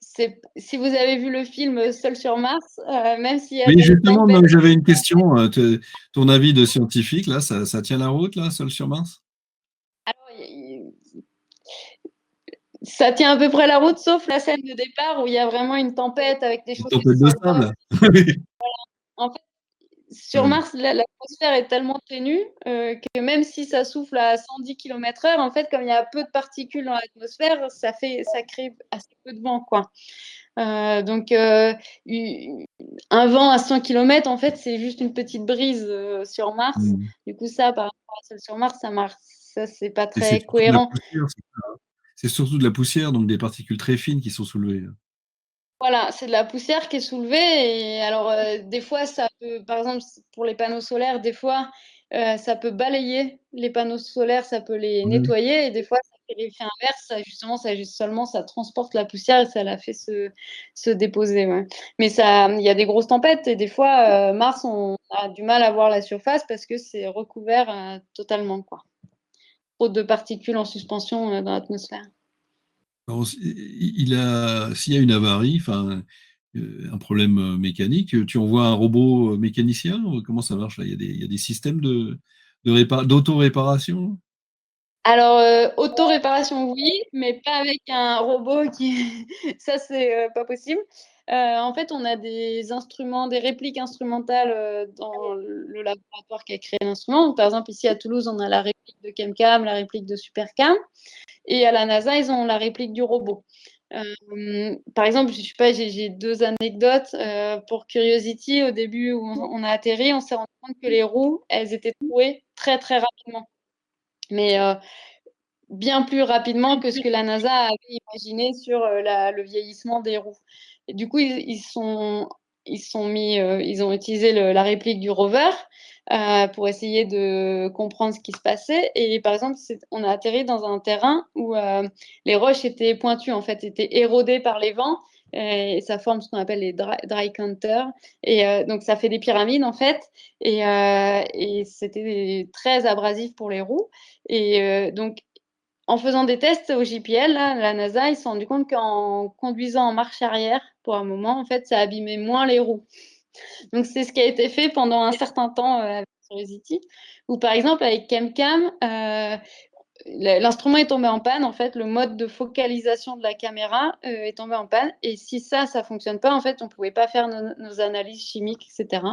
si vous avez vu le film Seul sur Mars, même s'il y a Oui, des justement, tempêtes, moi, j'avais une question. Ton avis de scientifique, là, ça tient la route, là, seul sur Mars? ça tient à peu près la route, sauf la scène de départ où il y a vraiment une tempête avec des Une choses qui tempête de s'envolent. sable? Oui. En fait, sur Oui. Mars, l'atmosphère est tellement ténue que même si ça souffle à 110 km/h, en fait, comme il y a peu de particules dans l'atmosphère, ça crée assez peu de vent, quoi. Donc, un vent à 100 km, en fait, c'est juste une petite brise sur Mars. Mm. Du coup, ça, par rapport à celle sur Mars, ça marche. Ça, c'est pas Et c'est très surtout de la cohérent. poussière, c'est surtout de la poussière, donc des particules très fines qui sont soulevées. Voilà, c'est de la poussière qui est soulevée. Et alors, des fois, ça peut, par exemple, pour les panneaux solaires, des fois, ça peut balayer les panneaux solaires, ça peut les Oui. nettoyer. Et des fois, ça fait l'effet inverse. Justement, ça transporte la poussière et ça la fait se déposer. Ouais. Mais il y a des grosses tempêtes. Et des fois, Mars, on a du mal à voir la surface parce que c'est recouvert totalement, quoi. Trop de particules en suspension dans l'atmosphère. Alors, s'il y a une avarie, enfin, un problème mécanique, tu envoies un robot mécanicien? Comment ça marche là? Il y a des systèmes d'auto-réparation? Alors, auto-réparation, oui, mais pas avec un robot qui ça, c'est pas possible. En fait, on a des instruments, des répliques instrumentales, dans le laboratoire qui a créé l'instrument. Donc, par exemple, ici à Toulouse, on a la réplique de ChemCam, la réplique de SuperCam, et à la NASA, ils ont la réplique du robot. Par exemple, je sais pas, j'ai 2 anecdotes. Pour Curiosity, au début où on a atterri, on s'est rendu compte que les roues, elles étaient trouées très, très rapidement. Mais bien plus rapidement que ce que la NASA avait imaginé sur le vieillissement des roues. Et du coup, ils ont utilisé la réplique du rover pour essayer de comprendre ce qui se passait. Et par exemple, on a atterri dans un terrain où les roches étaient pointues, en fait, étaient érodées par les vents. Et ça forme ce qu'on appelle les dry counters. Et donc, ça fait des pyramides, en fait. Et c'était très abrasif pour les roues. Et donc, en faisant des tests au JPL, là, la NASA, ils se sont rendus compte qu'en conduisant en marche arrière, pour un moment, en fait, ça abîmait moins les roues. Donc, c'est ce qui a été fait pendant un certain temps avec Curiosity. Ou par exemple, avec ChemCam, l'instrument est tombé en panne. En fait, le mode de focalisation de la caméra est tombé en panne. Et si ça ne fonctionne pas, en fait, on ne pouvait pas faire nos analyses chimiques, etc.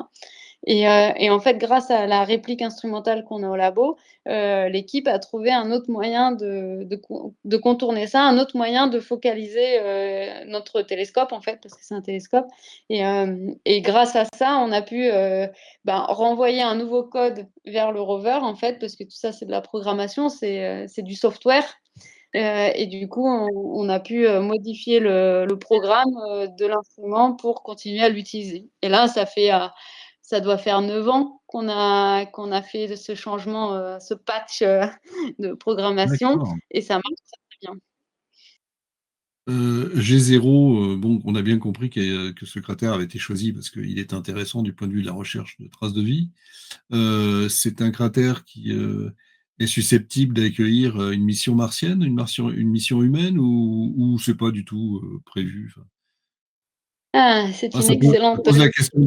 Et en fait, grâce à la réplique instrumentale qu'on a au labo, l'équipe a trouvé un autre moyen de contourner ça, un autre moyen de focaliser notre télescope, en fait, parce que c'est un télescope. Et grâce à ça, on a pu renvoyer un nouveau code vers le rover, en fait, parce que tout ça, c'est de la programmation, c'est du software. Et du coup, on a pu modifier le programme de l'instrument pour continuer à l'utiliser. Et là, ça doit faire 9 ans qu'on a fait ce changement, ce patch de programmation, D'accord. et ça marche très bien. G0, bon, on a bien compris que ce cratère avait été choisi parce qu'il est intéressant du point de vue de la recherche de traces de vie. C'est un cratère qui est susceptible d'accueillir une mission martienne, une mission humaine, ou c'est pas du tout prévu? Enfin, Ah, c'est une ça excellente. pose la question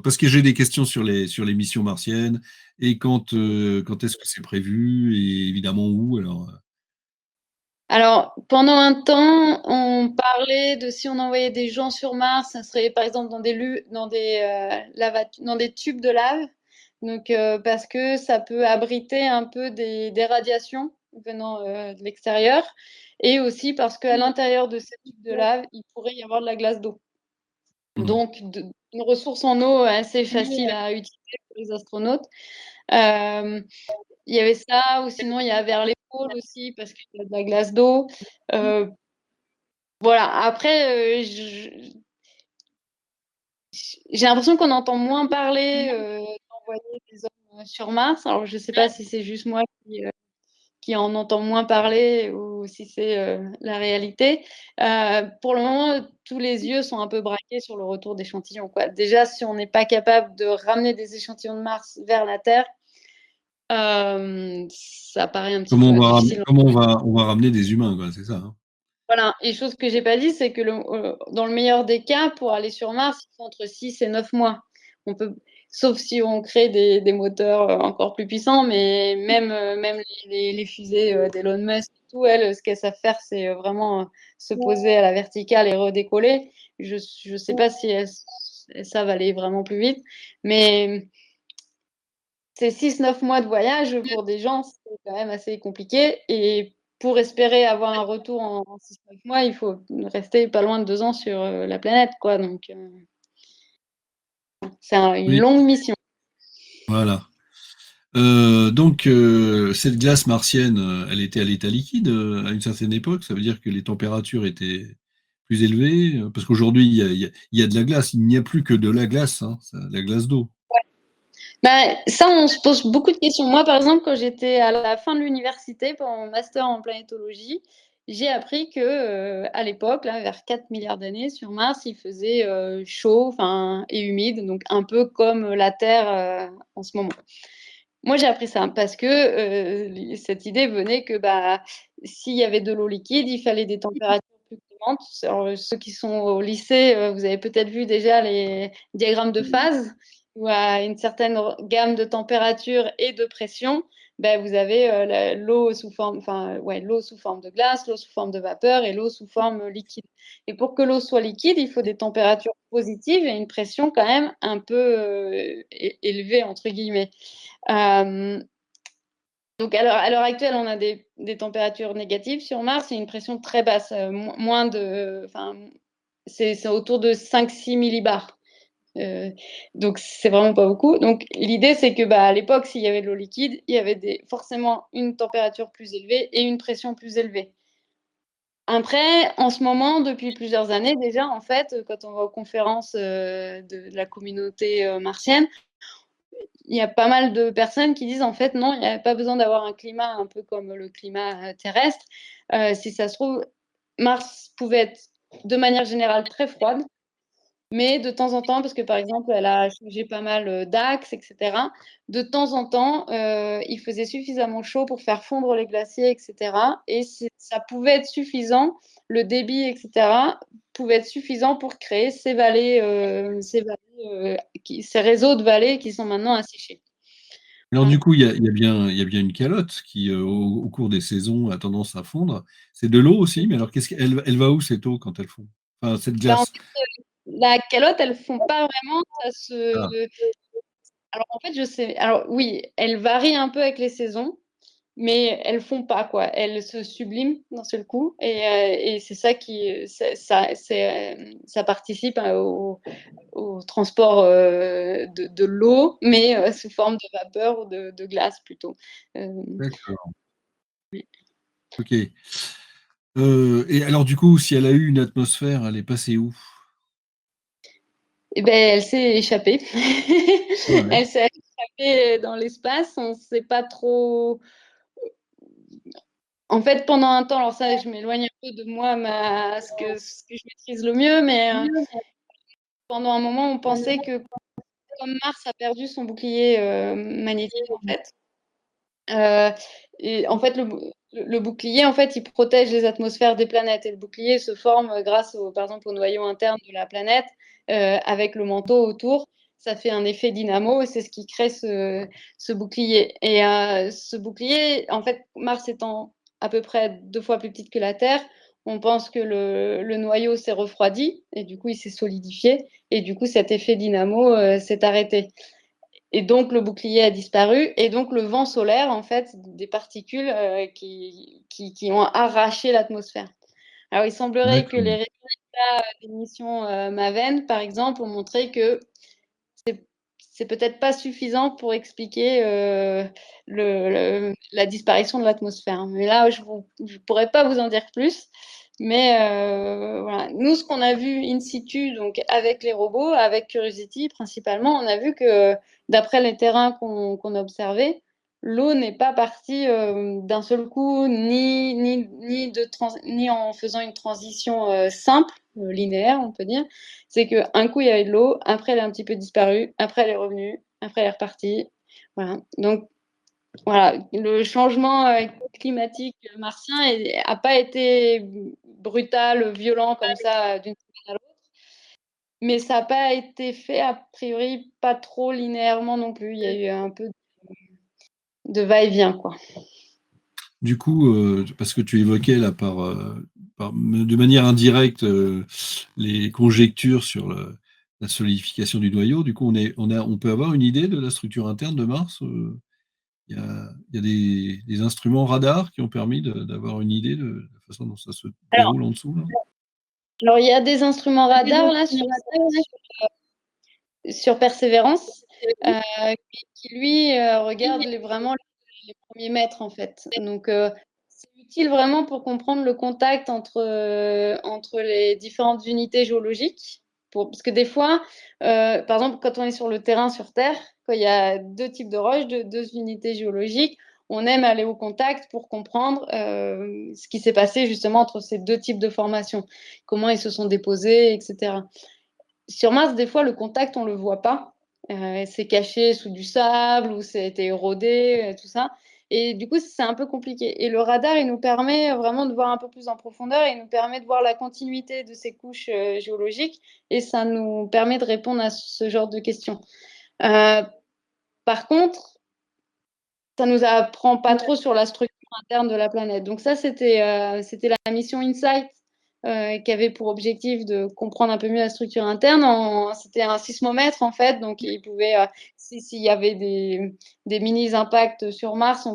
parce que j'ai des questions sur les missions martiennes et quand est-ce que c'est prévu et évidemment où alors. Alors, pendant un temps, on parlait de si on envoyait des gens sur Mars, ça serait par exemple dans des tubes de lave. Donc, parce que ça peut abriter un peu des radiations venant de l'extérieur. Et aussi parce qu'à l'intérieur de ces tubes de lave, il pourrait y avoir de la glace d'eau. Donc, une ressource en eau assez facile à utiliser pour les astronautes. Il y avait ça, ou sinon il y a vers les pôles aussi, parce qu'il y a de la glace d'eau. Voilà, après, j'ai l'impression qu'on entend moins parler d'envoyer des hommes sur Mars. Alors, je ne sais pas si c'est juste moi qui en entend moins parler ou si c'est la réalité. Pour le moment, tous les yeux sont un peu braqués sur le retour d'échantillons, quoi. Déjà, si on n'est pas capable de ramener des échantillons de Mars vers la Terre, ça paraît un petit peu difficile. Comment on va ramener des humains, quoi, c'est ça, hein. Voilà, et chose que j'ai pas dit, c'est que dans le meilleur des cas, pour aller sur Mars, il faut entre 6 et 9 mois. On peut, sauf si on crée des moteurs encore plus puissants, mais même les fusées d'Elon Musk et tout, elles, ce qu'elles savent faire, c'est vraiment se poser à la verticale et redécoller. Je sais pas si elles savent aller vraiment plus vite, mais c'est 6-9 mois de voyage pour des gens, c'est quand même assez compliqué. Et pour espérer avoir un retour en 6-9 mois, il faut rester pas loin de 2 ans sur la planète, quoi. Donc, c'est une Oui, longue mission. voilà. Donc, cette glace martienne, elle était à l'état liquide à une certaine époque. Ça veut dire que les températures étaient plus élevées. Parce qu'aujourd'hui, il y a de la glace. Il n'y a plus que de la glace, hein, la glace d'eau. Bah, ça, on se pose beaucoup de questions. Moi, par exemple, quand j'étais à la fin de l'université pour mon master en planétologie, j'ai appris que à l'époque, là, vers 4 milliards d'années, sur Mars, il faisait chaud, et humide, donc un peu comme la Terre en ce moment. Moi, j'ai appris ça parce que cette idée venait que bah, s'il y avait de l'eau liquide, il fallait des températures plus clémentes. Alors, ceux qui sont au lycée, vous avez peut-être vu déjà les diagrammes de phase, où à une certaine gamme de température et de pression, ben, vous avez l'eau sous forme, l'eau sous forme de glace, l'eau sous forme de vapeur et l'eau sous forme liquide. Et pour que l'eau soit liquide, il faut des températures positives et une pression quand même un peu élevée, entre guillemets. Donc à l'heure actuelle, on a des températures négatives sur Mars et une pression très basse, moins de, c'est autour de 5-6 millibars. Donc c'est vraiment pas beaucoup. Donc l'idée c'est que à l'époque, s'il y avait de l'eau liquide, il y avait forcément une température plus élevée et une pression plus élevée. Après, en ce moment, depuis plusieurs années déjà, en fait, quand on va aux conférences de la communauté martienne, il y a pas mal de personnes qui disent en fait non, il n'y a pas besoin d'avoir un climat un peu comme le climat terrestre. Si ça se trouve, Mars pouvait être de manière générale très froide, mais de temps en temps, parce que par exemple, elle a changé pas mal d'axes, etc., de temps en temps, il faisait suffisamment chaud pour faire fondre les glaciers, etc. Et ça pouvait être suffisant, le débit, etc., pouvait être suffisant pour créer ces vallées, ces réseaux de vallées qui sont maintenant asséchés. Alors, Voilà. du coup, il y a bien une calotte qui, au cours des saisons, a tendance à fondre. C'est de l'eau aussi, mais alors, elle va où cette eau quand elle fond? Enfin, cette En glace. fait, la calotte, elles ne font pas vraiment. Ah, Alors, en fait, je sais. Alors, oui, elles varient un peu avec les saisons, mais elles font pas, quoi. Elles se subliment d'un seul coup. Et c'est ça ça participe au transport de l'eau, mais sous forme de vapeur ou de glace plutôt. d'accord. Oui. Ok. Et alors, du coup, si elle a eu une atmosphère, elle est passée où? Eh ben, elle s'est échappée. Ouais. Elle s'est échappée dans l'espace. On ne sait pas trop. En fait, pendant un temps, alors ça, je m'éloigne un peu de moi, ce que je maîtrise le mieux, mais pendant un moment, on pensait que comme Mars a perdu son bouclier magnétique, en fait, et en fait, le bouclier, en fait, il protège les atmosphères des planètes. Et le bouclier se forme grâce, par exemple, au noyau interne de la planète, avec le manteau autour. Ça fait un effet dynamo et c'est ce qui crée ce bouclier. Et ce bouclier, en fait, Mars étant à peu près 2 fois plus petite que la Terre, on pense que le noyau s'est refroidi et du coup, il s'est solidifié et du coup, cet effet dynamo s'est arrêté. Et donc, le bouclier a disparu et donc le vent solaire, en fait, des particules qui ont arraché l'atmosphère. Alors, il semblerait que les résultats des missions MAVEN, par exemple, ont montré que c'est peut-être pas suffisant pour expliquer la disparition de l'atmosphère. Mais là, je ne pourrais pas vous en dire plus. Mais voilà. Nous, ce qu'on a vu in situ, donc avec les robots, avec Curiosity principalement, on a vu que d'après les terrains qu'on a observés, l'eau n'est pas partie d'un seul coup, ni en faisant une transition simple, linéaire, on peut dire. C'est qu'un coup, il y avait de l'eau, après, elle est un petit peu disparue, après, elle est revenue, après, elle est repartie. Voilà. Donc, voilà, le changement climatique martien n'a pas été brutal, violent comme ça d'une semaine à l'autre, mais ça n'a pas été fait a priori pas trop linéairement non plus. Il y a eu un peu de va-et-vient, quoi. Du coup, parce que tu évoquais là de manière indirecte les conjectures sur la solidification du noyau, du coup, on peut avoir une idée de la structure interne de Mars. Il y a des instruments radars qui ont permis d'avoir une idée de la façon dont ça se déroule en dessous, là. Alors, il y a des instruments radars là sur Persévérance qui lui regarde vraiment les premiers mètres en fait. Donc c'est utile vraiment pour comprendre le contact entre les différentes unités géologiques. Parce que des fois, par exemple, quand on est sur le terrain sur Terre, quand il y a 2 types de roches, 2 unités géologiques, on aime aller au contact pour comprendre ce qui s'est passé justement entre ces 2 types de formations, comment ils se sont déposés, etc. Sur Mars, des fois, le contact, on ne le voit pas. C'est caché sous du sable ou c'est érodé, tout ça. Et du coup, c'est un peu compliqué. Et le radar, il nous permet vraiment de voir un peu plus en profondeur. Il nous permet de voir la continuité de ces couches géologiques. Et ça nous permet de répondre à ce genre de questions. Par contre, ça ne nous apprend pas trop sur la structure interne de la planète. Donc ça, c'était la mission InSight qui avait pour objectif de comprendre un peu mieux la structure interne. C'était un sismomètre, en fait. Donc, il pouvait, s'il y avait des mini-impacts sur Mars,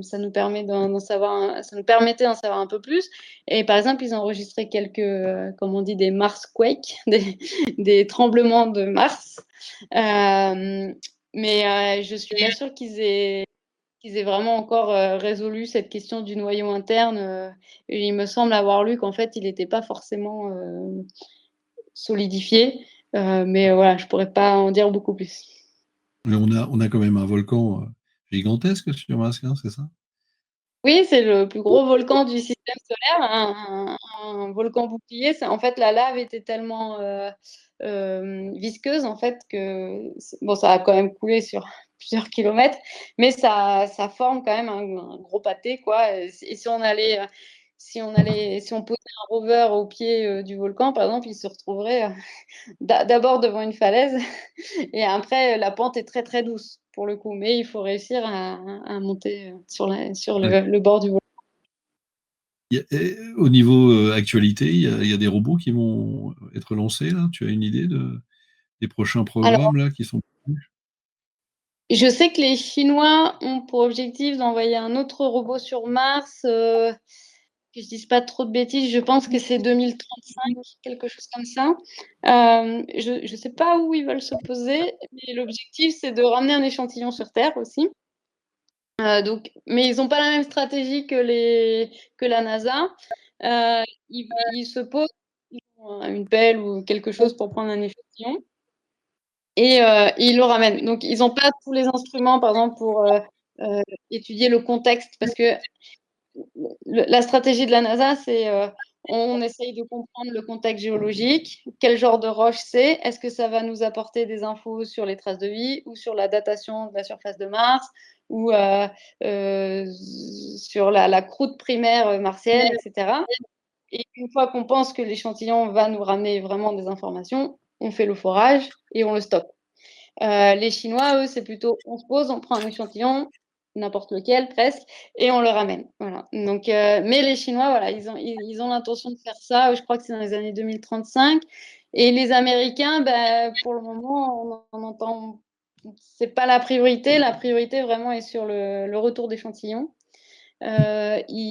ça nous permettait d'en savoir un peu plus. Et par exemple, ils enregistraient quelques, comme on dit, des Marsquakes, des tremblements de Mars. Mais je ne suis pas sûre qu'ils aient vraiment encore résolu cette question du noyau interne. Et il me semble avoir lu qu'en fait, il n'était pas forcément solidifié. Mais voilà, je ne pourrais pas en dire beaucoup plus. Mais on a quand même un volcan gigantesque sur Mars, hein, c'est ça? Oui, c'est le plus gros volcan du système solaire, un volcan bouclier. En fait, la lave était tellement visqueuse en fait que bon, ça a quand même coulé sur plusieurs kilomètres, mais ça forme quand même un gros pâté, quoi. Et si on posait un rover au pied du volcan, par exemple, il se retrouverait d'abord devant une falaise et après la pente est très très douce pour le coup, mais il faut réussir à monter sur le bord du volcan. Au niveau actualité, il y a des robots qui vont être lancés, là. Tu as une idée des prochains Alors, programmes là qui sont prévus? je sais que les Chinois ont pour objectif d'envoyer un autre robot sur Mars. Que je dise pas trop de bêtises, je pense que c'est 2035, quelque chose comme ça. Je ne sais pas où ils veulent se poser, mais l'objectif, c'est de ramener un échantillon sur Terre aussi. Mais ils n'ont pas la même stratégie que la NASA. Ils se posent, ils ont une pelle ou quelque chose pour prendre un échantillon et ils le ramènent. Donc, ils n'ont pas tous les instruments, par exemple, pour étudier le contexte, parce que la stratégie de la NASA, c'est on essaye de comprendre le contexte géologique, quel genre de roche c'est, est-ce que ça va nous apporter des infos sur les traces de vie ou sur la datation de la surface de Mars ou sur la croûte primaire martienne, etc. Et une fois qu'on pense que l'échantillon va nous ramener vraiment des informations, on fait le forage et on le stocke. Les Chinois, eux, c'est plutôt on se pose, on prend un échantillon, n'importe lequel presque, et on le ramène. Voilà. Donc, mais les Chinois, voilà, ils ont l'intention de faire ça. Je crois que c'est dans les années 2035. Et les Américains, pour le moment, on entend. C'est pas la priorité. La priorité vraiment est sur le retour d'échantillons. Il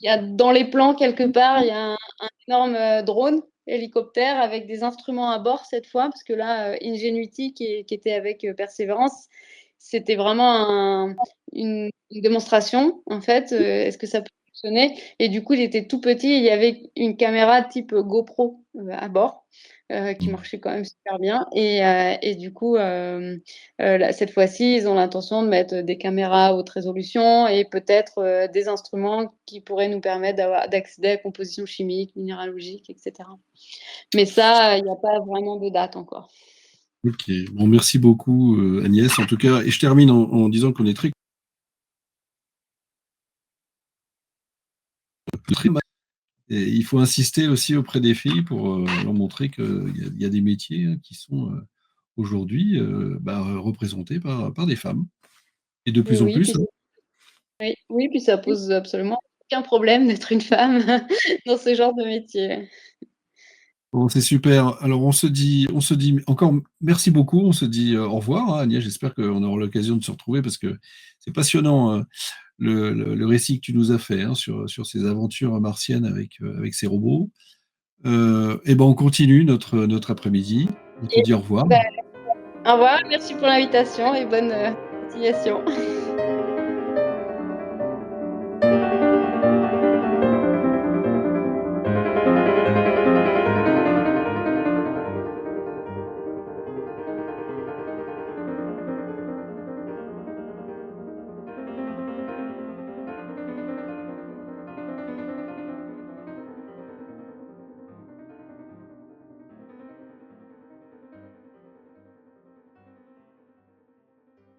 y a dans les plans quelque part, il y a un énorme drone hélicoptère avec des instruments à bord cette fois, parce que là, Ingenuity qui était avec Perseverance, c'était vraiment une démonstration en fait. Est-ce que ça peut fonctionner? Et du coup, il était tout petit. Il y avait une caméra type GoPro à bord qui marchait quand même super bien. Et du coup, cette fois-ci, ils ont l'intention de mettre des caméras à haute résolution et peut-être des instruments qui pourraient nous permettre d'accéder à la composition chimique, minéralogique, etc. Mais ça, il n'y a pas vraiment de date encore. Ok, bon, merci beaucoup Agnès. En tout cas, et je termine en disant qu'on est très mal. Et il faut insister aussi auprès des filles pour leur montrer qu'il y a des métiers qui sont aujourd'hui représentés par des femmes. Et de plus en Oui, plus. puis ça pose absolument aucun problème d'être une femme dans ce genre de métier. Bon, c'est super. Alors on se dit encore merci beaucoup. On se dit au revoir, hein, Agnès. J'espère qu'on aura l'occasion de se retrouver parce que c'est passionnant le récit que tu nous as fait hein, sur ces aventures martiennes avec ces robots. Et ben on continue notre après-midi. On te dit au revoir. Au revoir, merci pour l'invitation et bonne continuation.